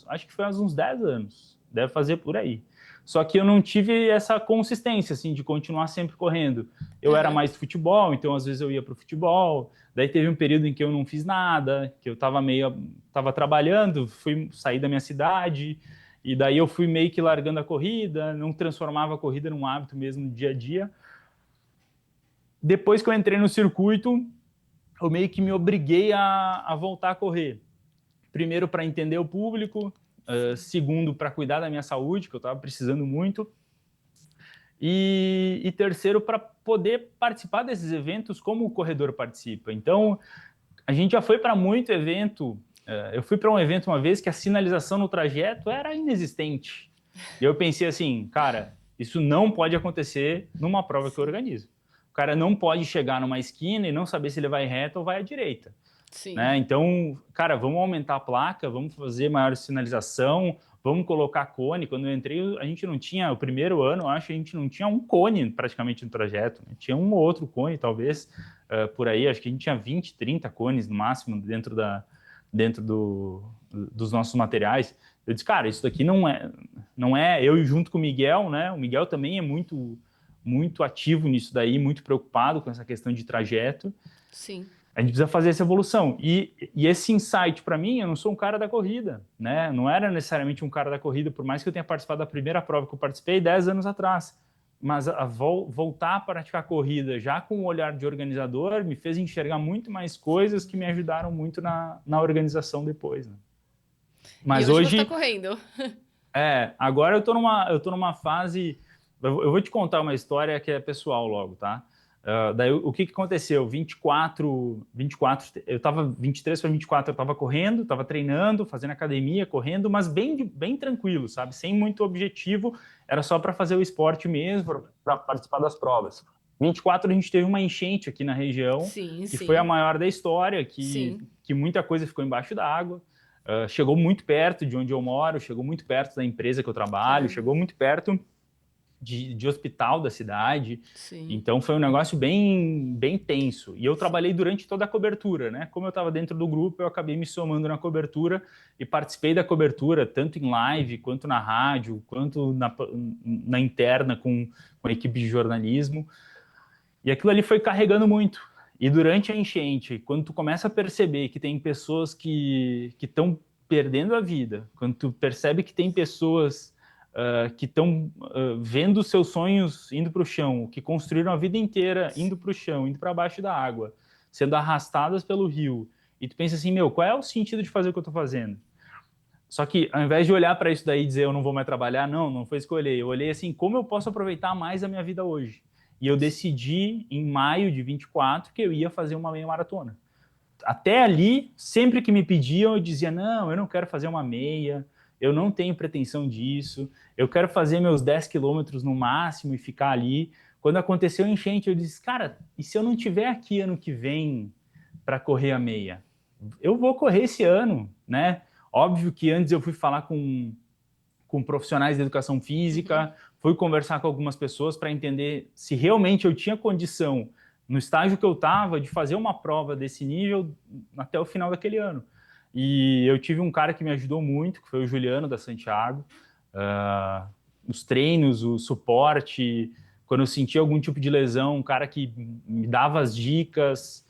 acho que faz uns 10 anos, deve fazer por aí. Só que eu não tive essa consistência, assim, de continuar sempre correndo. Eu era mais de futebol, então às vezes eu ia para o futebol. Daí teve um período em que eu não fiz nada, que eu estava trabalhando, fui sair da minha cidade, e daí eu fui meio que largando a corrida, não transformava a corrida num hábito mesmo no dia a dia. Depois que eu entrei no circuito, eu meio que me obriguei a voltar a correr. Primeiro, para entender o público, segundo, para cuidar da minha saúde, que eu estava precisando muito, e terceiro, para poder participar desses eventos como o corredor participa. Então, a gente já foi para muito evento. Eu fui para um evento uma vez que a sinalização no trajeto era inexistente. E eu pensei assim, cara, isso não pode acontecer numa prova que eu organizo. O cara não pode chegar numa esquina e não saber se ele vai reto ou vai à direita. Sim. Né? Então, cara, vamos aumentar a placa, vamos fazer maior sinalização, vamos colocar cone. Quando eu entrei, a gente não tinha, o primeiro ano, eu acho, a gente não tinha um cone praticamente no trajeto. Né? Tinha um ou outro cone, talvez, por aí. Acho que a gente tinha 20, 30 cones no máximo dentro dos nossos materiais. Eu disse, cara, isso daqui não é eu junto com o Miguel, né? O Miguel também é muito ativo nisso daí, muito preocupado com essa questão de trajeto. Sim. A gente precisa fazer essa evolução. E esse insight, para mim, eu não sou um cara da corrida, né? Não era necessariamente um cara da corrida, por mais que eu tenha participado da primeira prova que eu participei 10 anos atrás. Mas voltar a praticar corrida já com o olhar de organizador me fez enxergar muito mais coisas que me ajudaram muito na organização depois, né? Mas E hoje você hoje... tá correndo. Agora eu tô numa fase... Eu vou te contar uma história que é pessoal logo, tá? Daí o que aconteceu? 24, eu estava 23 para 24, eu estava correndo, estava treinando, fazendo academia, correndo, mas bem tranquilo, sabe? Sem muito objetivo, era só para fazer o esporte mesmo, para participar das provas. 24 a gente teve uma enchente aqui na região, que foi a maior da história, que muita coisa ficou embaixo d'água. Chegou muito perto de onde eu moro, chegou muito perto da empresa que eu trabalho, chegou muito perto de hospital da cidade. Sim. Então foi um negócio bem tenso. E eu trabalhei durante toda a cobertura, né? Como eu estava dentro do grupo, eu acabei me somando na cobertura e participei da cobertura, tanto em live, quanto na rádio, quanto na interna com a equipe de jornalismo. E aquilo ali foi carregando muito. E durante a enchente, quando tu começa a perceber que tem pessoas que estão perdendo a vida, quando tu percebe que tem pessoas que estão vendo seus sonhos indo para o chão, que construíram a vida inteira indo para o chão, indo para baixo da água, sendo arrastadas pelo rio, e tu pensa assim, meu, qual é o sentido de fazer o que eu estou fazendo? Só que ao invés de olhar para isso daí e dizer eu não vou mais trabalhar, não foi isso que eu olhei. Eu olhei assim, como eu posso aproveitar mais a minha vida hoje? E eu decidi em maio de 24 que eu ia fazer uma meia maratona. Até ali, sempre que me pediam, eu dizia, não, eu não quero fazer uma meia, eu não tenho pretensão disso, eu quero fazer meus 10 quilômetros no máximo e ficar ali. Quando aconteceu a enchente, eu disse, cara, e se eu não estiver aqui ano que vem para correr a meia? Eu vou correr esse ano, né? Óbvio que antes eu fui falar com profissionais de educação física, fui conversar com algumas pessoas para entender se realmente eu tinha condição, no estágio que eu estava, de fazer uma prova desse nível até o final daquele ano. E eu tive um cara que me ajudou muito, que foi o Juliano da Santiago. Os treinos, o suporte, quando eu senti algum tipo de lesão, um cara que me dava as dicas,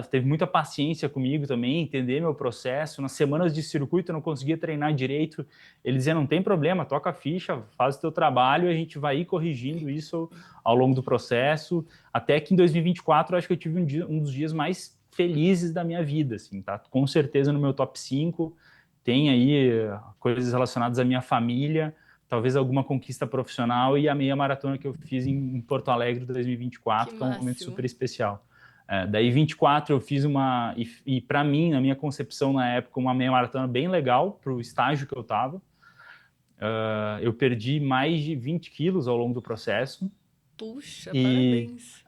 teve muita paciência comigo também, entender meu processo. Nas semanas de circuito eu não conseguia treinar direito, ele dizia, não tem problema, toca a ficha, faz o teu trabalho, a gente vai ir corrigindo isso ao longo do processo, até que em 2024 eu acho que eu tive um dos dias mais felizes da minha vida, assim, tá? Com certeza no meu top 5, tem aí coisas relacionadas à minha família, talvez alguma conquista profissional e a meia maratona que eu fiz em Porto Alegre 2024, que é um momento super especial. Daí 24 eu fiz e para mim, na minha concepção na época, uma meia maratona bem legal para o estágio que eu estava. Eu perdi mais de 20 quilos ao longo do processo. Puxa, parabéns.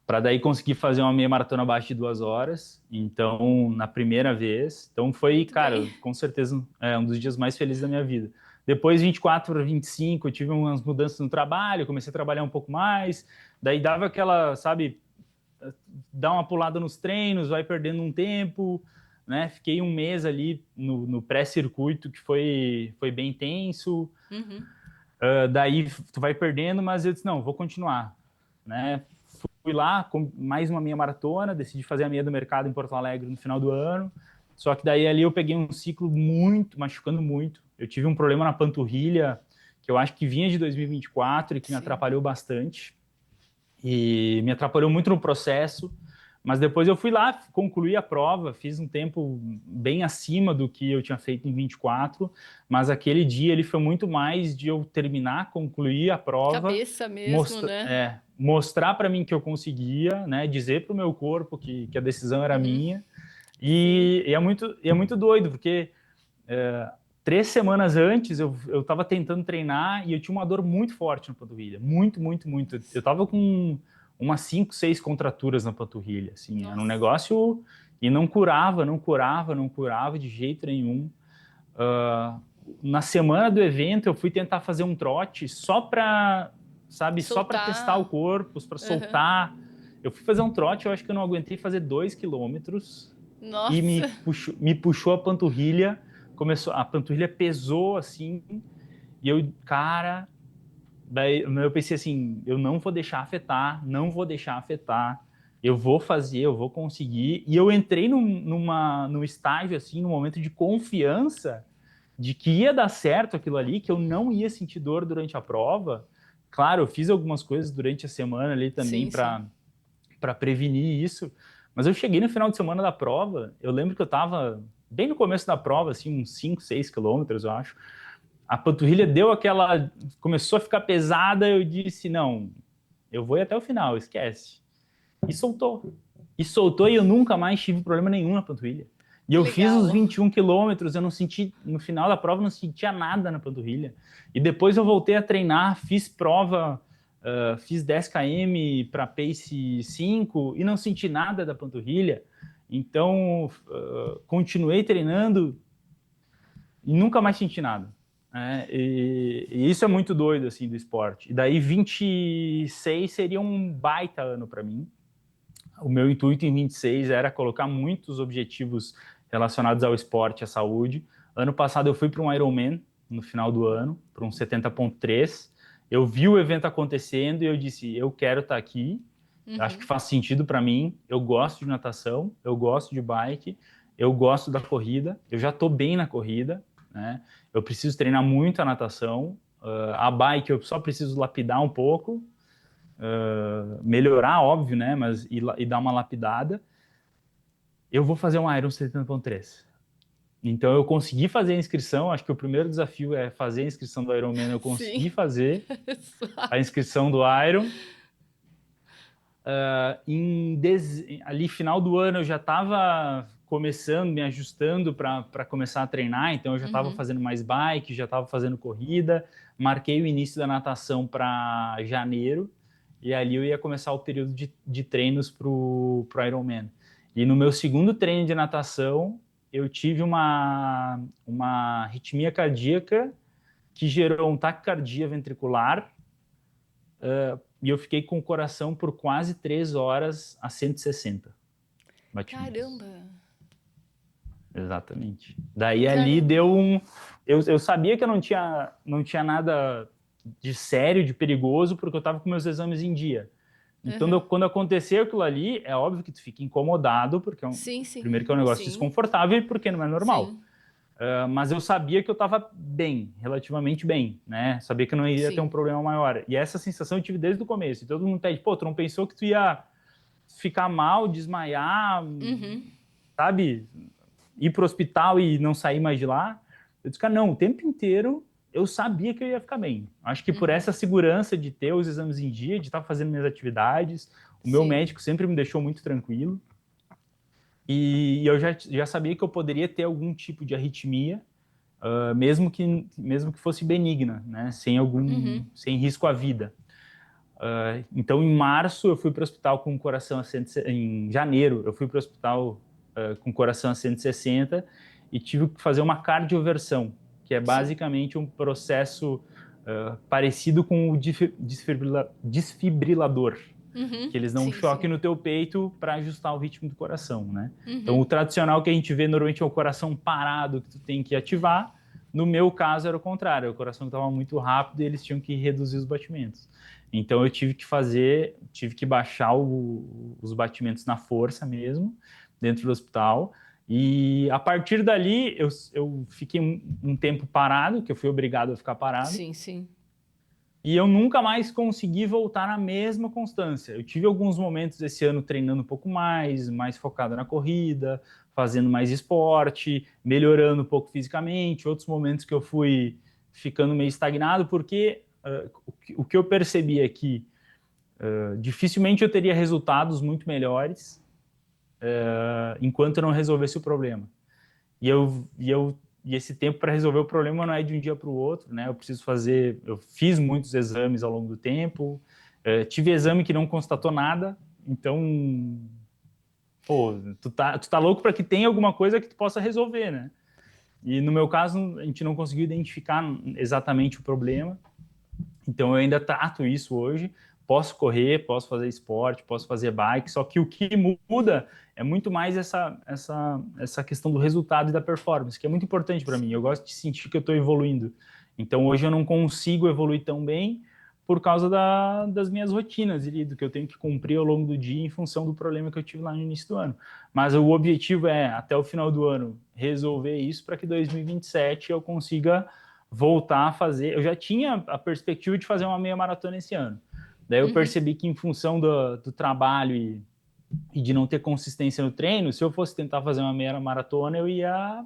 para daí conseguir fazer uma meia maratona abaixo de 2 horas. Então, na primeira vez. Então, foi, Muito cara, bem. com certeza, um dos dias mais felizes da minha vida. Depois, 24 para 25, eu tive umas mudanças no trabalho, comecei a trabalhar um pouco mais. Daí dava aquela, sabe, dá uma pulada nos treinos, vai perdendo um tempo, né? Fiquei um mês ali no pré-circuito, que foi bem tenso. Uhum. Daí tu vai perdendo, mas eu disse, não, vou continuar, né? Fui lá com mais uma meia maratona, decidi fazer a meia do mercado em Porto Alegre no final do ano, só que daí ali eu peguei um ciclo muito, machucando muito. Eu tive um problema na panturrilha, que eu acho que vinha de 2024 e que me Sim. atrapalhou bastante. E me atrapalhou muito no processo, mas depois eu fui lá, concluí a prova, fiz um tempo bem acima do que eu tinha feito em 24, mas aquele dia ele foi muito mais de eu terminar, concluir a prova, Cabeça mesmo, né? mostrar para mim que eu conseguia, né, dizer para o meu corpo que a decisão era Uhum. minha, Sim. e é muito doido, porque 3 semanas antes eu estava tentando treinar e eu tinha uma dor muito forte na panturrilha, muito, muito, muito. Eu estava com umas 5, 6 contraturas na panturrilha, assim, era um Nossa. negócio e não curava, não curava, não curava de jeito nenhum. Uh, Na semana do evento eu fui tentar fazer um trote só para, sabe, só para testar o Soltar. corpo, para Uhum. soltar. Eu fui fazer um trote, eu acho que eu não aguentei fazer 2 quilômetros e Nossa. me puxou a panturrilha, começou, a panturrilha pesou assim, e eu, cara, daí eu pensei assim, eu não vou deixar afetar, não vou deixar afetar, eu vou fazer, eu vou conseguir, e eu entrei num estágio assim, num momento de confiança de que ia dar certo aquilo ali, que eu não ia sentir dor durante a prova. Claro, eu fiz algumas coisas durante a semana ali também Sim, sim. para prevenir isso. Mas eu cheguei no final de semana da prova, eu lembro que eu estava bem no começo da prova, assim, uns 5, 6 quilômetros, eu acho. A panturrilha deu aquela. Começou a ficar pesada, eu disse: não, eu vou ir até o final, esquece. E soltou. E soltou e eu nunca mais tive problema nenhum na panturrilha. E Que eu fiz os legal. 21 quilômetros, eu não senti, no final da prova, não sentia nada na panturrilha. E depois eu voltei a treinar, fiz prova, fiz 10 km para pace 5 e não senti nada da panturrilha. Então, continuei treinando e nunca mais senti nada. E isso é muito doido, assim, do esporte. E daí 26 seria um baita ano para mim. O meu intuito em 26 era colocar muitos objetivos relacionados ao esporte, à saúde. Ano passado eu fui para um Ironman no final do ano, para um 70.3. Eu vi o evento acontecendo e eu disse, eu quero estar aqui. Acho que Uhum. faz sentido para mim. Eu gosto de natação, eu gosto de bike, eu gosto da corrida. Eu já estou bem na corrida, né? Eu preciso treinar muito a natação. A bike eu só preciso lapidar um pouco, melhorar, óbvio, né? Mas e dar uma lapidada. Eu vou fazer um Iron 70.3. Então eu consegui fazer a inscrição. Acho que o primeiro desafio é fazer a inscrição do Ironman. Eu Sim. consegui fazer a Exato. inscrição do Iron. Ali final do ano eu já estava começando, me ajustando para começar a treinar. Então eu já estava Uhum. fazendo mais bike, já estava fazendo corrida. Marquei o início da natação para janeiro. E ali eu ia começar o período de treinos para o Ironman. E no meu segundo treino de natação, eu tive uma arritmia cardíaca que gerou um taquicardia ventricular e eu fiquei com o coração por quase 3 horas a 160 batimentos. Caramba. Exatamente. Daí ali Caramba. deu um. Eu sabia que eu não tinha nada de sério, de perigoso, porque eu estava com meus exames em dia. Então, Uhum. quando aconteceu aquilo ali, é óbvio que tu fica incomodado, porque Sim, sim. primeiro que é um negócio Sim. desconfortável e porque não é normal. Sim. Mas eu sabia que eu estava bem, relativamente bem, né? Sabia que não iria ter um Sim. problema maior. E essa sensação eu tive desde o começo. E todo mundo pede, pô, tu não pensou que tu ia ficar mal, desmaiar, Uhum. sabe? Ir pro hospital e não sair mais de lá? Eu disse, cara, não, o tempo inteiro eu sabia que eu ia ficar bem. Acho que por Uhum. essa segurança de ter os exames em dia, de estar fazendo minhas atividades, o meu Sim. médico sempre me deixou muito tranquilo. E eu já sabia que eu poderia ter algum tipo de arritmia, mesmo que fosse benigna, né? Uhum. Sem risco à vida. Então, em março, eu fui para o hospital com o coração a 160. Em janeiro, eu fui para o hospital com o coração a 160 e tive que fazer uma cardioversão, que é Sim. basicamente um processo parecido com o desfibrilador, Uhum. que eles dão um Sim, choque sim. no teu peito para ajustar o ritmo do coração, né? Então, Uhum. o tradicional que a gente vê normalmente é o coração parado que tu tem que ativar. No meu caso, era o contrário. O coração estava muito rápido e eles tinham que reduzir os batimentos. Então, eu tive que baixar os batimentos na força mesmo, dentro do hospital. E a partir dali, eu fiquei um tempo parado, que eu fui obrigado a ficar parado. Sim, sim. E eu nunca mais consegui voltar na mesma constância. Eu tive alguns momentos esse ano treinando um pouco mais focado na corrida, fazendo mais esporte, melhorando um pouco fisicamente. Outros momentos que eu fui ficando meio estagnado, porque o que eu percebi é que dificilmente eu teria resultados muito melhores enquanto eu não resolvesse o problema. E esse tempo para resolver o problema não é de um dia para o outro, né? Eu fiz muitos exames ao longo do tempo, tive exame que não constatou nada, então, pô, tu tá louco para que tenha alguma coisa que tu possa resolver, né? E no meu caso, a gente não conseguiu identificar exatamente o problema, então eu ainda trato isso hoje. Posso correr, posso fazer esporte, posso fazer bike, só que o que muda é muito mais essa questão do resultado e da performance, que é muito importante para mim. Eu gosto de sentir que eu estou evoluindo. Então hoje eu não consigo evoluir tão bem por causa das minhas rotinas e do que eu tenho que cumprir ao longo do dia em função do problema que eu tive lá no início do ano. Mas o objetivo é, até o final do ano, resolver isso para que 2027 eu consiga voltar a fazer. Eu já tinha a perspectiva de fazer uma meia maratona esse ano. Daí eu Uhum. percebi que em função do trabalho e de não ter consistência no treino, se eu fosse tentar fazer uma meia maratona, Se eu ia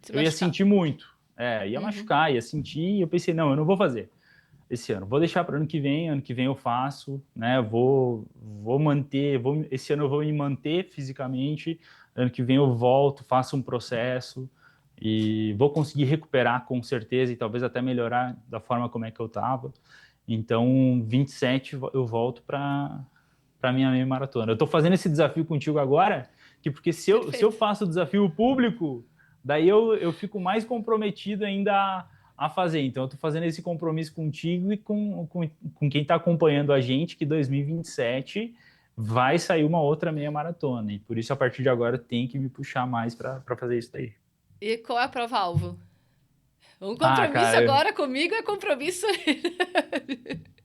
machucar. sentir muito. Ia Uhum. machucar, ia sentir, e eu pensei, não, eu não vou fazer esse ano. Vou deixar para ano que vem eu faço, né? Vou manter, esse ano eu vou me manter fisicamente, ano que vem eu volto, faço um processo e vou conseguir recuperar com certeza e talvez até melhorar da forma como é que eu estava. Então, 27 eu volto para minha meia maratona. Eu estou fazendo esse desafio contigo agora, porque se eu Perfeito. faço o desafio público, daí eu fico mais comprometido ainda a fazer. Então, eu estou fazendo esse compromisso contigo e com quem está acompanhando a gente, que 2027 vai sair uma outra meia maratona. E por isso, a partir de agora, tem que me puxar mais para fazer isso daí. E qual é a prova-alvo? Um Ah, compromisso cara, agora comigo é compromisso.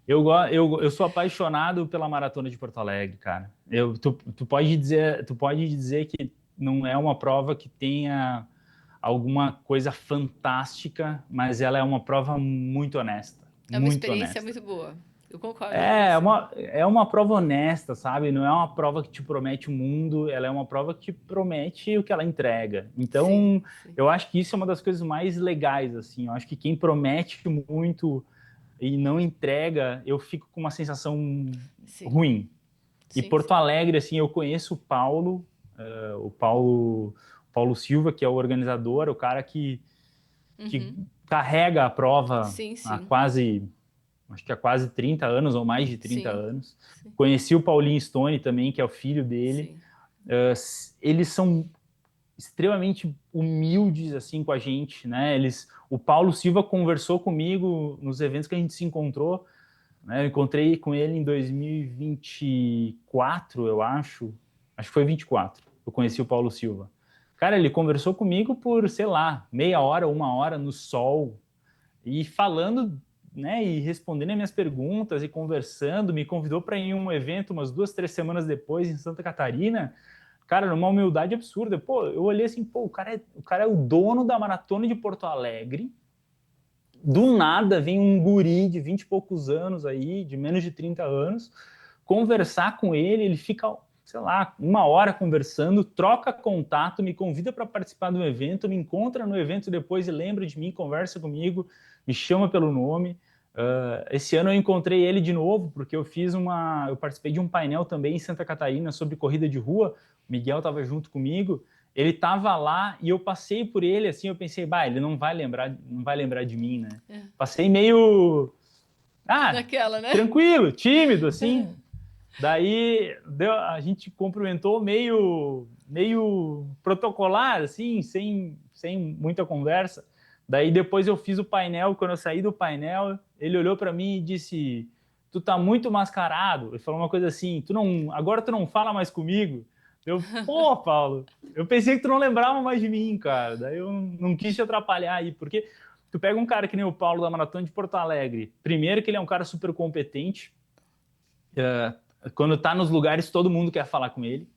eu sou apaixonado pela Maratona de Porto Alegre, cara. Tu pode dizer que não é uma prova que tenha alguma coisa fantástica, mas ela é uma prova muito honesta, É uma muito experiência honesta. muito boa. Eu concordo com você. É uma prova honesta, sabe? Não é uma prova que te promete o mundo, ela é uma prova que promete o que ela entrega. Sim, Então, sim, eu acho que isso é uma das coisas mais legais, assim. Eu acho que quem promete muito e não entrega, eu fico com uma sensação sim, ruim. E sim, Porto sim. Alegre, assim, eu conheço o Paulo Silva, que é o organizador, o cara que Uhum. carrega a prova Sim, há sim, quase, acho que há quase 30 anos, ou mais de 30 sim, anos. sim, Conheci o Paulinho Stone também, que é o filho dele. sim. Eles são extremamente humildes assim com a gente, né? O Paulo Silva conversou comigo nos eventos que a gente se encontrou, né? Eu encontrei com ele em 2024, eu acho. Acho que foi 24. Eu conheci o Paulo Silva. Cara, ele conversou comigo por, sei lá, meia hora, uma hora no sol e falando, né, e respondendo as minhas perguntas e conversando, me convidou para ir em um evento umas 2, 3 semanas depois em Santa Catarina. Cara, numa humildade absurda. Pô, eu olhei assim, pô, o cara é o dono da Maratona de Porto Alegre. Do nada vem um guri de 20 e poucos anos aí, de menos de 30 anos, conversar com ele, ele fica, sei lá, uma hora conversando, troca contato, me convida para participar do evento, me encontra no evento depois e lembra de mim, conversa comigo, me chama pelo nome. Esse ano eu encontrei ele de novo, porque eu participei de um painel também em Santa Catarina sobre corrida de rua, o Miguel estava junto comigo, ele estava lá e eu passei por ele assim, eu pensei, bah, ele não vai lembrar de mim, né? É. Passei meio naquela, né? Tranquilo, tímido, assim. Daí a gente cumprimentou meio protocolar, assim, sem muita conversa. Daí depois eu fiz o painel, quando eu saí do painel, ele olhou para mim e disse: tu tá muito mascarado. Ele falou uma coisa assim: agora tu não fala mais comigo. Eu, pô, Paulo, eu pensei que tu não lembrava mais de mim, cara. Daí eu não quis te atrapalhar aí, porque tu pega um cara que nem o Paulo da Maratona de Porto Alegre. Primeiro que ele é um cara super competente. Quando tá nos lugares, todo mundo quer falar com ele.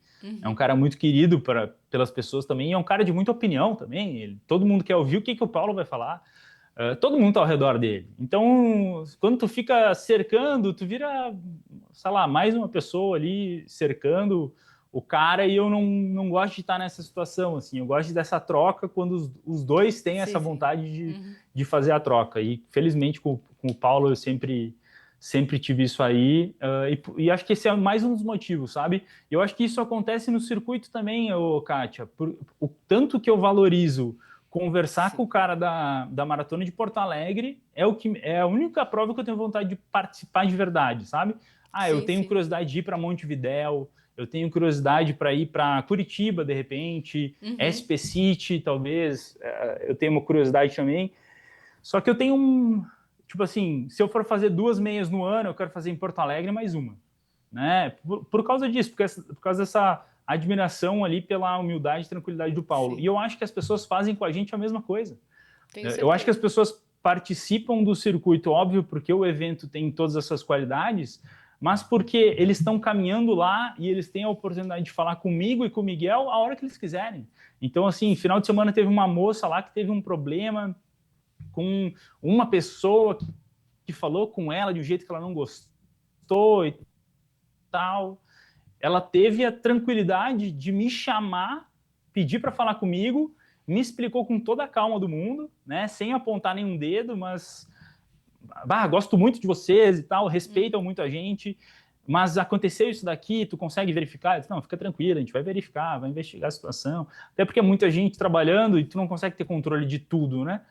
É um cara muito querido pelas pessoas também. E é um cara de muita opinião também. Todo mundo quer ouvir o que o Paulo vai falar. Todo mundo tá ao redor dele. Então, quando tu fica cercando, tu vira, sei lá, mais uma pessoa ali cercando o cara, e eu não gosto de estar nessa situação, assim. Eu gosto dessa troca quando os dois têm essa vontade de fazer a troca. E, felizmente, com o Paulo, eu sempre tive isso aí, e acho que esse é mais um dos motivos, sabe? Eu acho que isso acontece no circuito também, Kátia, o tanto que eu valorizo conversar com o cara da Maratona de Porto Alegre é a única prova que eu tenho vontade de participar de verdade, sabe? Eu tenho curiosidade de ir para Montevidéu, eu tenho curiosidade para ir para Curitiba, de repente, SP City, talvez, eu tenho uma curiosidade também. Só que eu tenho tipo assim, se eu for fazer 2 meias no ano, eu quero fazer em Porto Alegre mais uma, né? Por causa disso, por causa dessa admiração ali pela humildade e tranquilidade do Paulo. Sim. E eu acho que as pessoas fazem com a gente a mesma coisa. Eu acho que as pessoas participam do circuito, óbvio, porque o evento tem todas essas qualidades, mas porque eles estão caminhando lá e eles têm a oportunidade de falar comigo e com o Miguel a hora que eles quiserem. Então, assim, final de semana teve uma moça lá que teve um problema com uma pessoa que falou com ela de um jeito que ela não gostou e tal. Ela teve a tranquilidade de me chamar, pedir para falar comigo, me explicou com toda a calma do mundo, né, sem apontar nenhum dedo, mas gosto muito de vocês e tal, respeitam muito a gente, mas aconteceu isso daqui, tu consegue verificar? Eu disse, não, fica tranquilo, a gente vai verificar, vai investigar a situação, até porque é muita gente trabalhando e tu não consegue ter controle de tudo, né?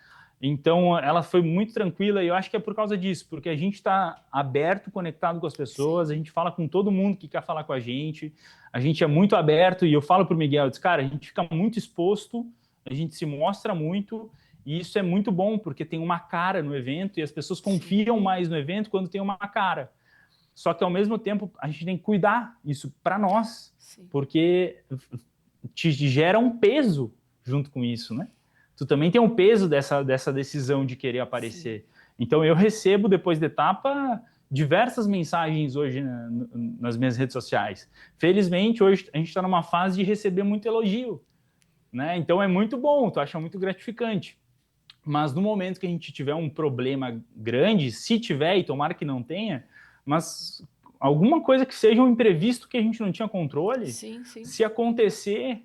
Então, ela foi muito tranquila e eu acho que é por causa disso, porque a gente está aberto, conectado com as pessoas, a gente fala com todo mundo que quer falar com a gente é muito aberto e eu falo para o Miguel, eu disse, cara, a gente fica muito exposto, a gente se mostra muito e isso é muito bom, porque tem uma cara no evento e as pessoas confiam mais no evento quando tem uma cara. Só que, ao mesmo tempo, a gente tem que cuidar isso para nós, porque te gera um peso junto com isso, né? Tu também tem um peso dessa decisão de querer aparecer. Sim. Então, eu recebo, depois da etapa, diversas mensagens hoje nas minhas redes sociais. Felizmente, hoje a gente está numa fase de receber muito elogio, né? Então, é muito bom, tu acha muito gratificante. Mas no momento que a gente tiver um problema grande, se tiver, e tomara que não tenha, mas alguma coisa que seja um imprevisto que a gente não tinha controle, se acontecer,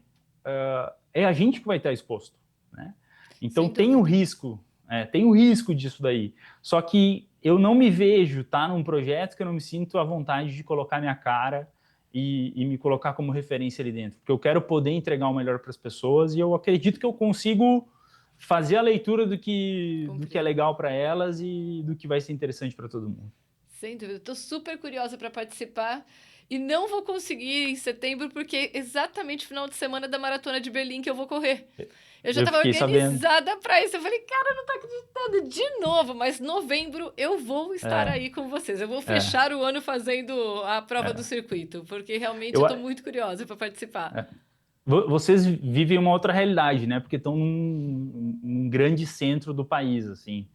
é a gente que vai estar exposto, né? Então tem o risco disso daí. Só que eu não me vejo num projeto que eu não me sinto à vontade de colocar minha cara e me colocar como referência ali dentro. Porque eu quero poder entregar o melhor para as pessoas e eu acredito que eu consigo fazer a leitura do que é legal para elas e do que vai ser interessante para todo mundo. Sem dúvida. Estou super curiosa para participar. E não vou conseguir em setembro, porque é exatamente o final de semana da Maratona de Berlim que eu vou correr. Eu já estava organizada para isso. Eu falei, cara, eu não tô acreditando de novo. Mas novembro eu vou estar aí com vocês. Eu vou fechar o ano fazendo a prova do circuito, porque realmente eu estou muito curiosa para participar. Vocês vivem uma outra realidade, né? Porque estão num grande centro do país, assim.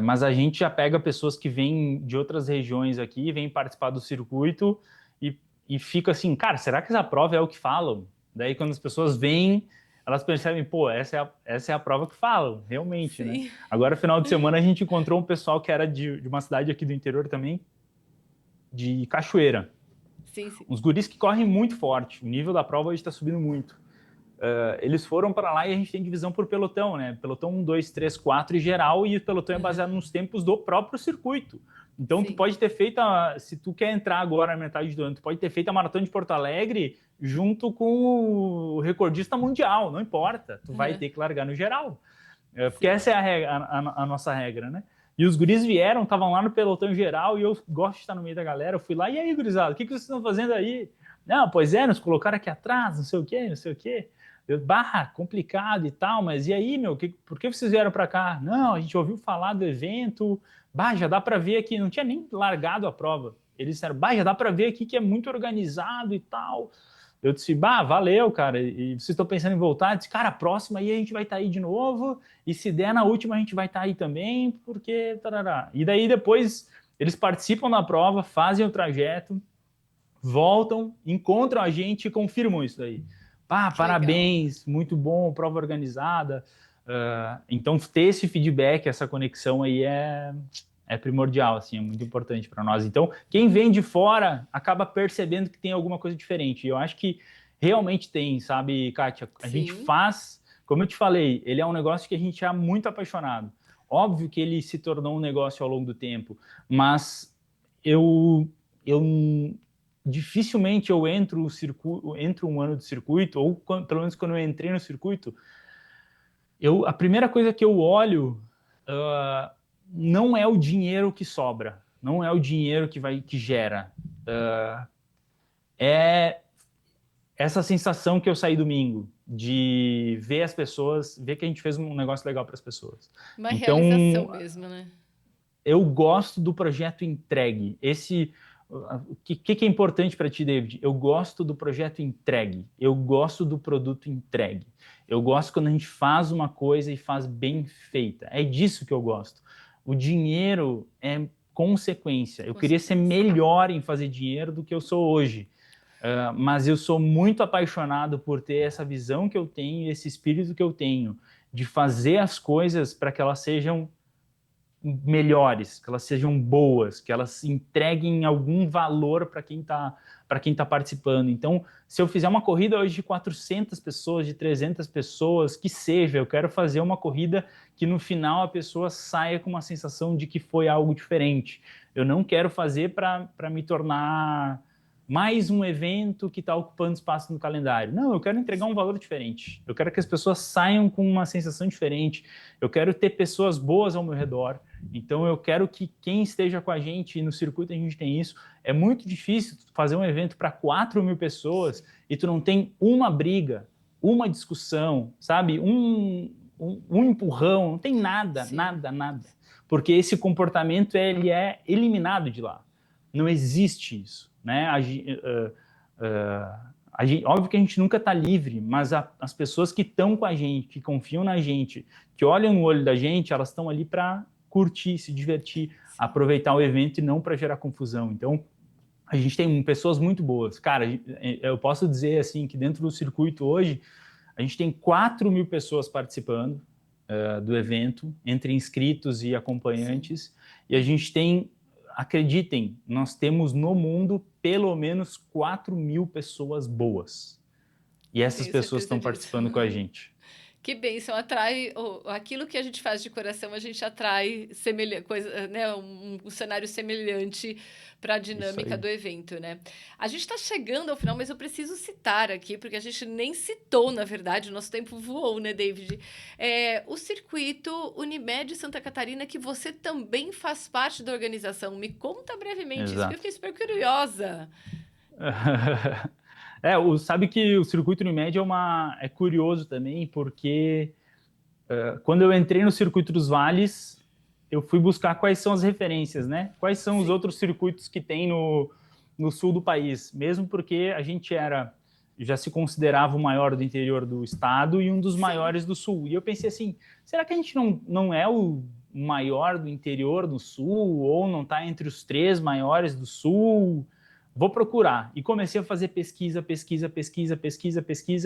Mas a gente já pega pessoas que vêm de outras regiões aqui, vêm participar do circuito e fica assim, cara, será que essa prova é o que falam? Daí quando as pessoas vêm, elas percebem, pô, essa é a prova que falam, realmente, né? Agora, final de semana, a gente encontrou um pessoal que era de uma cidade aqui do interior também, de Cachoeira. Sim. Uns guris que correm muito forte, o nível da prova hoje está subindo muito. Eles foram para lá e a gente tem divisão por pelotão, né? Pelotão 1, 2, 3, 4 em geral, e o pelotão é baseado nos tempos do próprio circuito. Então, tu pode ter feito, se tu quer entrar agora na metade do ano, tu pode ter feito a Maratona de Porto Alegre junto com o recordista mundial, não importa, tu vai ter que largar no geral. Porque essa é a nossa regra, né? E os guris vieram, estavam lá no pelotão geral, e eu gosto de estar no meio da galera. Eu fui lá, e aí, gurizada, o que vocês estão fazendo aí? Não, pois é, nos colocaram aqui atrás, não sei o quê, não sei o quê. Eu, complicado e tal, mas e aí, meu, por que vocês vieram para cá? Não, a gente ouviu falar do evento, já dá para ver aqui, não tinha nem largado a prova. Eles disseram, já dá para ver aqui que é muito organizado e tal. Eu disse, valeu, cara, e vocês estão pensando em voltar? Eu disse, cara, a próxima aí a gente vai estar aí de novo, e se der na última a gente vai estar aí também, porque... Tarará. E daí depois eles participam da prova, fazem o trajeto, voltam, encontram a gente e confirmam isso daí. Parabéns, legal. Muito bom, prova organizada. Então, ter esse feedback, essa conexão aí é primordial, assim, é muito importante para nós. Então, quem vem de fora acaba percebendo que tem alguma coisa diferente. E eu acho que realmente tem, sabe, Kátia? A gente faz, como eu te falei, ele é um negócio que a gente é muito apaixonado. Óbvio que ele se tornou um negócio ao longo do tempo, mas eu dificilmente eu entro um ano de circuito, ou pelo menos quando eu entrei no circuito, a primeira coisa que eu olho não é o dinheiro que sobra, não é o dinheiro que gera. É essa sensação que eu saí domingo, de ver as pessoas, ver que a gente fez um negócio legal para as pessoas. Uma realização mesmo, né? Eu gosto do projeto entregue. O que é importante para ti, David? Eu gosto do projeto entregue. Eu gosto do produto entregue. Eu gosto quando a gente faz uma coisa e faz bem feita. É disso que eu gosto. O dinheiro é consequência. Eu queria ser melhor em fazer dinheiro do que eu sou hoje. Mas eu sou muito apaixonado por ter essa visão que eu tenho, esse espírito que eu tenho, de fazer as coisas para que elas sejam melhores, que elas sejam boas, que elas entreguem algum valor para quem tá participando. Então, se eu fizer uma corrida hoje de 400 pessoas, de 300 pessoas, que seja, eu quero fazer uma corrida que no final a pessoa saia com uma sensação de que foi algo diferente. Eu não quero fazer para me tornar mais um evento que está ocupando espaço no calendário. Não, eu quero entregar um valor diferente. Eu quero que as pessoas saiam com uma sensação diferente. Eu quero ter pessoas boas ao meu redor. Então, eu quero que quem esteja com a gente, no circuito a gente tem isso. É muito difícil fazer um evento para 4.000 pessoas e tu não tem uma briga, uma discussão, sabe? Um empurrão, não tem nada, nada. Porque esse comportamento ele é eliminado de lá. Não existe isso, né? Óbvio que a gente nunca está livre, mas as pessoas que estão com a gente, que confiam na gente, que olham no olho da gente, elas estão ali para curtir, se divertir, aproveitar o evento e não para gerar confusão. Então, a gente tem pessoas muito boas. Cara, eu posso dizer assim que dentro do circuito hoje, a gente tem 4.000 pessoas participando do evento, entre inscritos e acompanhantes, sim. E a gente tem, acreditem, nós temos no mundo pelo menos 4.000 pessoas boas. E essas pessoas estão participando com a gente. Que bênção, atrai aquilo que a gente faz de coração, a gente atrai né, um cenário semelhante para a dinâmica do evento, né? A gente está chegando ao final, mas eu preciso citar aqui, porque a gente nem citou, na verdade, o nosso tempo voou, né, David? O circuito Unimed Santa Catarina, que você também faz parte da organização. Me conta brevemente isso, que eu fiquei super curiosa. Sabe que o circuito Unimed é curioso também, porque quando eu entrei no circuito dos vales, eu fui buscar quais são as referências, né? Quais são os outros circuitos que tem no sul do país, mesmo porque a gente já se considerava o maior do interior do estado e um dos maiores do sul. E eu pensei assim, será que a gente não é o maior do interior do sul, ou não está entre os 3 maiores do sul? Vou procurar. E comecei a fazer pesquisa,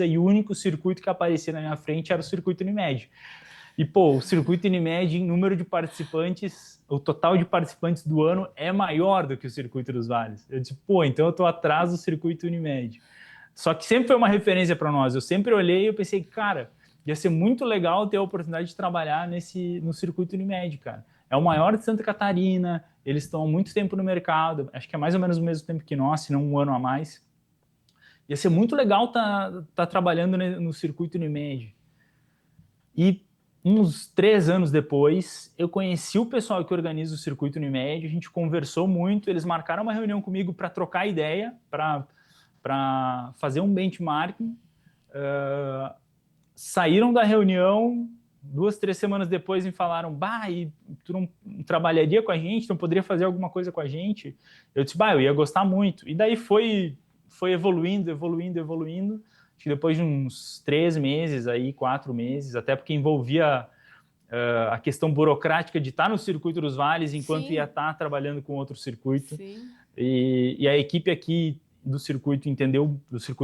e o único circuito que aparecia na minha frente era o circuito Unimed. E, o circuito Unimed, em número de participantes, o total de participantes do ano é maior do que o circuito dos vales. Eu disse, então eu estou atrás do circuito Unimed. Só que sempre foi uma referência para nós. Eu sempre olhei e pensei, cara, ia ser muito legal ter a oportunidade de trabalhar no circuito Unimed, cara. É o maior de Santa Catarina, eles estão há muito tempo no mercado, acho que é mais ou menos o mesmo tempo que nós, se não um ano a mais. Ia ser muito legal tá trabalhando no circuito Unimed. E uns 3 anos depois, eu conheci o pessoal que organiza o Circuito Unimed, a gente conversou muito, eles marcaram uma reunião comigo para trocar ideia, para fazer um benchmarking. Saíram da reunião, 2, 3 semanas depois me falaram, bah, e tu não trabalharia com a gente, não poderia fazer alguma coisa com a gente? Eu disse, bah, eu ia gostar muito. E daí foi evoluindo. Acho que depois de uns 3 meses, aí, 4 meses, até porque envolvia a questão burocrática de estar no Circuito dos Vales, enquanto Sim. ia estar trabalhando com outro circuito. Sim. E a equipe aqui do Circuito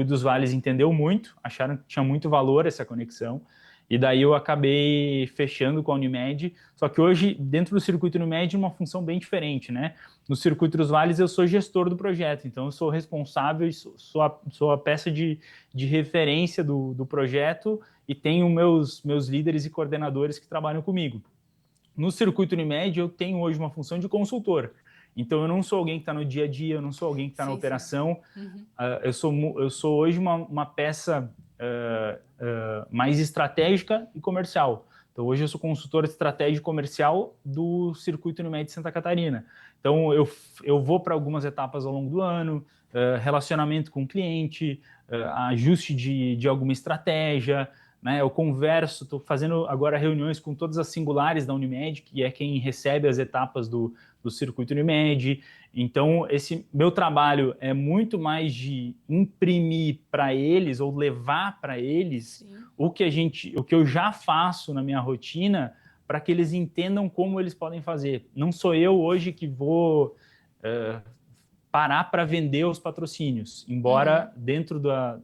dos Vales entendeu muito, acharam que tinha muito valor essa conexão. E daí eu acabei fechando com a Unimed, só que hoje, dentro do Circuito Unimed, uma função bem diferente, né? No Circuito dos Vales, eu sou gestor do projeto, então eu sou responsável e sou a peça de referência do projeto e tenho meus líderes e coordenadores que trabalham comigo. No Circuito Unimed, eu tenho hoje uma função de consultor. Então, eu não sou alguém que está no dia a dia, eu não sou alguém que está na operação. Uhum. Eu sou hoje uma peça mais estratégica e comercial. Então, hoje eu sou consultor estratégico comercial do Circuito Unimed Santa Catarina. Então, eu vou para algumas etapas ao longo do ano, relacionamento com o cliente, ajuste de alguma estratégia, né? Eu converso, estou fazendo agora reuniões com todas as singulares da Unimed, que é quem recebe as etapas do Circuito Unimed. Então, esse meu trabalho é muito mais de imprimir para eles ou levar para eles o que eu já faço na minha rotina, para que eles entendam como eles podem fazer. Não sou eu hoje que vou parar para vender os patrocínios, embora dentro da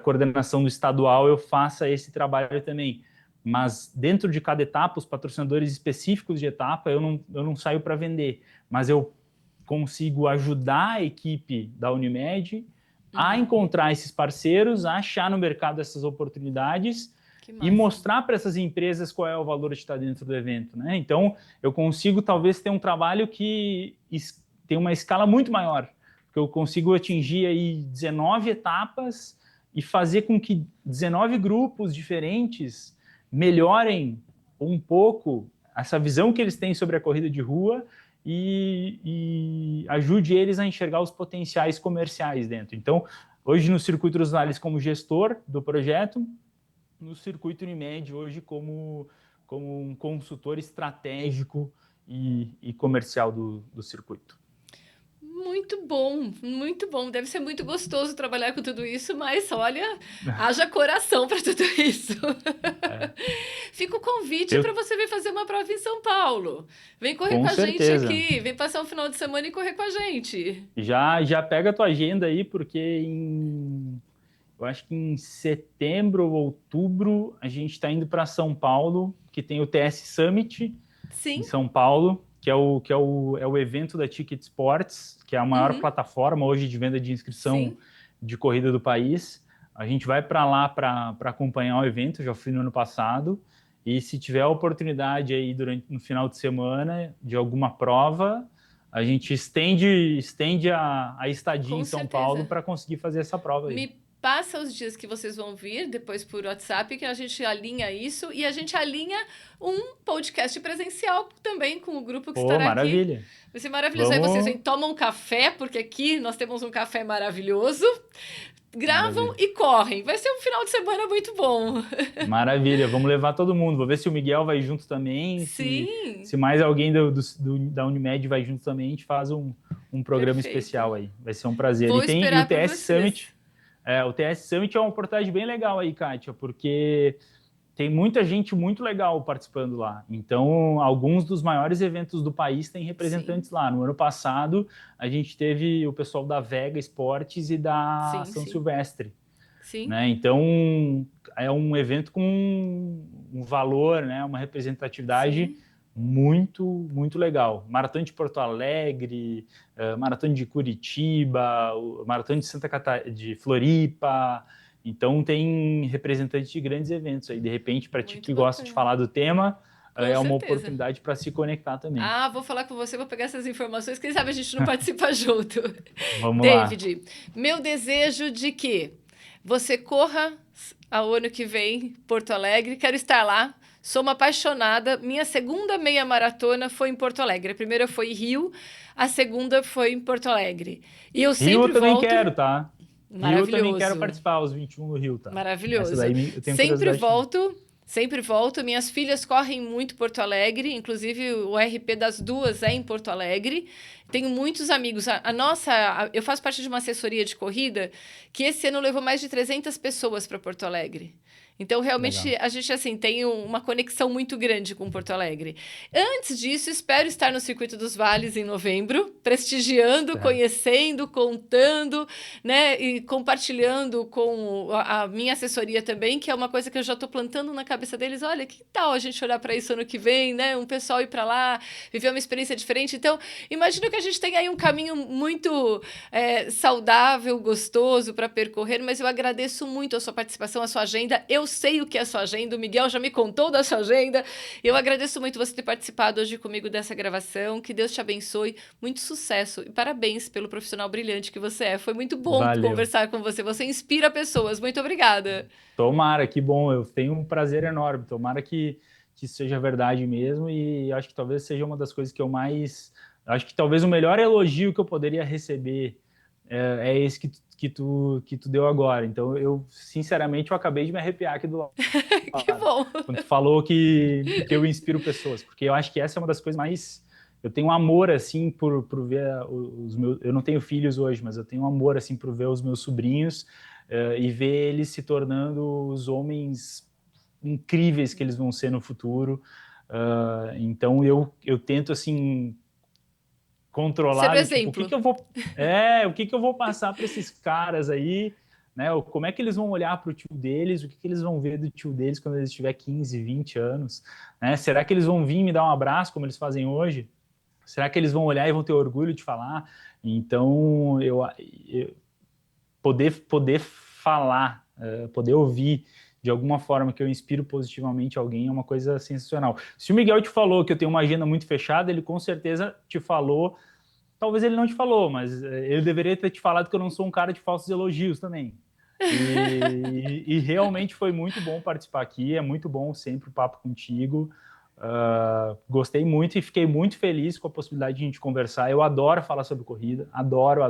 coordenação do estadual eu faça esse trabalho também. Mas dentro de cada etapa, os patrocinadores específicos de etapa, eu não saio para vender, mas eu consigo ajudar a equipe da Unimed a encontrar esses parceiros, a achar no mercado essas oportunidades e mostrar para essas empresas qual é o valor de estar dentro do evento, né? Então, eu consigo talvez ter um trabalho que tem uma escala muito maior, porque eu consigo atingir aí 19 etapas e fazer com que 19 grupos diferentes melhorem um pouco essa visão que eles têm sobre a corrida de rua e ajude eles a enxergar os potenciais comerciais dentro. Então, hoje no Circuito dos Vales como gestor do projeto, no Circuito Unimed hoje como um consultor estratégico e comercial do circuito. Muito bom, muito bom. Deve ser muito gostoso trabalhar com tudo isso, mas olha, haja coração para tudo isso. Fica o convite para você vir fazer uma prova em São Paulo. Vem correr com a gente aqui, vem passar um final de semana e correr com a gente. Já pega a tua agenda aí, porque eu acho que em setembro ou outubro a gente está indo para São Paulo, que tem o TS Summit em São Paulo, que é o evento da Ticket Sports, que é a maior plataforma hoje de venda de inscrição de corrida do país. A gente vai para lá para acompanhar o evento, já fui no ano passado, e se tiver a oportunidade aí no final de semana de alguma prova, a gente estende a estadia em São Paulo para conseguir fazer essa prova aí. Passa os dias que vocês vão vir, depois por WhatsApp, que a gente alinha isso e a gente alinha um podcast presencial também com o grupo que estará maravilha. Aqui. Vai ser maravilhoso. Aí vocês tomam um café, porque aqui nós temos um café maravilhoso, gravam e correm. Vai ser um final de semana muito bom. Maravilha, vamos levar todo mundo. Vou ver se o Miguel vai junto também. Sim. Se mais alguém da Unimed vai junto também, a gente faz um programa especial aí. Vai ser um prazer. Vou esperar o TS Summit. O TS Summit é uma oportunidade bem legal aí, Kátia, porque tem muita gente muito legal participando lá. Então, alguns dos maiores eventos do país têm representantes lá. No ano passado, a gente teve o pessoal da Vega Esportes e da São Silvestre. Né? Então, é um evento com um valor, né? Uma representatividade muito, muito legal. Maratona de Porto Alegre, Maratona de Curitiba, Maratona de Santa Catarina, de Floripa. Então, tem representantes de grandes eventos aí. De repente, para ti que gosta de falar do tema, uma oportunidade para se conectar também. Vou falar com você, vou pegar essas informações. Quem sabe a gente não participa junto. Vamos lá. David, meu desejo de que você corra ao ano que vem, Porto Alegre. Quero estar lá. Sou uma apaixonada. Minha segunda meia maratona foi em Porto Alegre. A primeira foi em Rio, a segunda foi em Porto Alegre. E eu Rio eu sempre também volto. quero, tá? Rio eu também quero Maravilhoso. participar, os 21 do Rio, tá? Essa Maravilhoso. daí eu tenho Sempre curiosidade também. volto, sempre volto. Minhas filhas correm muito Porto Alegre, inclusive o RP das duas é em Porto Alegre. Tenho muitos amigos. Eu faço parte de uma assessoria de corrida que esse ano levou mais de 300 pessoas para Porto Alegre. Então, realmente, Legal. a gente assim tem uma conexão muito grande com Porto Alegre. Antes disso, espero estar no Circuito dos Vales em novembro, prestigiando, Certo. conhecendo, contando, né, e compartilhando com a minha assessoria também, que é uma coisa que eu já estou plantando na cabeça deles. Olha, que tal a gente olhar para isso ano que vem, né? Um pessoal ir para lá, viver uma experiência diferente. Então, imagino que a gente tem aí um caminho muito saudável, gostoso para percorrer, mas eu agradeço muito a sua participação, a sua agenda. Eu sei o que é a sua agenda, o Miguel já me contou da sua agenda. Eu agradeço muito você ter participado hoje comigo dessa gravação. Que Deus te abençoe, muito sucesso e parabéns pelo profissional brilhante que você é. Foi muito bom Valeu. conversar com você. Você inspira pessoas. Muito obrigada. Tomara, que bom. Eu tenho um prazer enorme. Tomara que isso seja verdade mesmo. E acho que talvez seja uma das coisas que eu mais. Acho que talvez o melhor elogio que eu poderia receber é esse que tu deu agora. Então, sinceramente, eu acabei de me arrepiar aqui do lado. Que bom. Quando tu falou que eu inspiro pessoas, porque eu acho que essa é uma das coisas mais. Eu tenho um amor, assim, por ver os meus. Eu não tenho filhos hoje, mas eu tenho um amor, assim, por ver os meus sobrinhos e ver eles se tornando os homens incríveis que eles vão ser no futuro. Então, eu tento, assim, Ser o controlar, tipo, exemplo. o que que eu vou passar para esses caras aí, né? Como é que eles vão olhar para o tio deles, o que que eles vão ver do tio deles quando eles tiver 15, 20 anos, né? Será que eles vão vir me dar um abraço como eles fazem hoje? Será que eles vão olhar e vão ter orgulho de falar? Então, eu poder falar, poder ouvir de alguma forma que eu inspiro positivamente alguém é uma coisa sensacional. Se o Miguel te falou que eu tenho uma agenda muito fechada, ele com certeza te falou, talvez ele não te falou, mas ele deveria ter te falado que eu não sou um cara de falsos elogios também. E realmente foi muito bom participar aqui, é muito bom sempre o papo contigo. Gostei muito e fiquei muito feliz com a possibilidade de a gente conversar. Eu adoro falar sobre corrida, adoro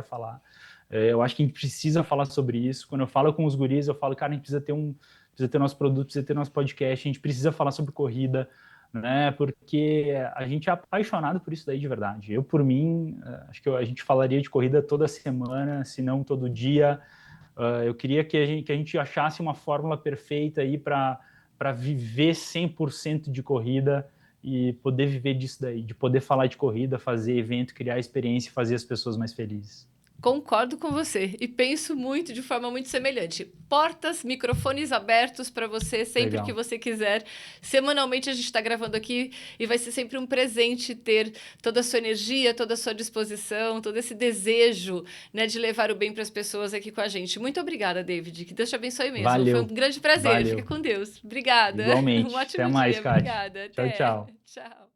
falar. Eu acho que a gente precisa falar sobre isso. Quando eu falo com os guris, eu falo, cara, a gente precisa ter nosso produto, precisa ter nosso podcast, a gente precisa falar sobre corrida, né? Porque a gente é apaixonado por isso daí de verdade. Eu, por mim, acho que a gente falaria de corrida toda semana, se não todo dia. Eu queria que a gente achasse uma fórmula perfeita aí para viver 100% de corrida e poder viver disso daí, de poder falar de corrida, fazer evento, criar experiência e fazer as pessoas mais felizes. Concordo com você e penso muito de forma muito semelhante. Portas, microfones abertos para você sempre que Legal. você quiser. Semanalmente a gente está gravando aqui e vai ser sempre um presente ter toda a sua energia, toda a sua disposição, todo esse desejo, né, de levar o bem para as pessoas aqui com a gente. Muito obrigada, David. Que Deus te abençoe mesmo. Foi um Valeu, grande prazer. Fica valeu. com Deus. Obrigada. Um Igualmente. ótimo Até mais, dia. Kátia. Obrigada. Tchau, Até. tchau. Tchau.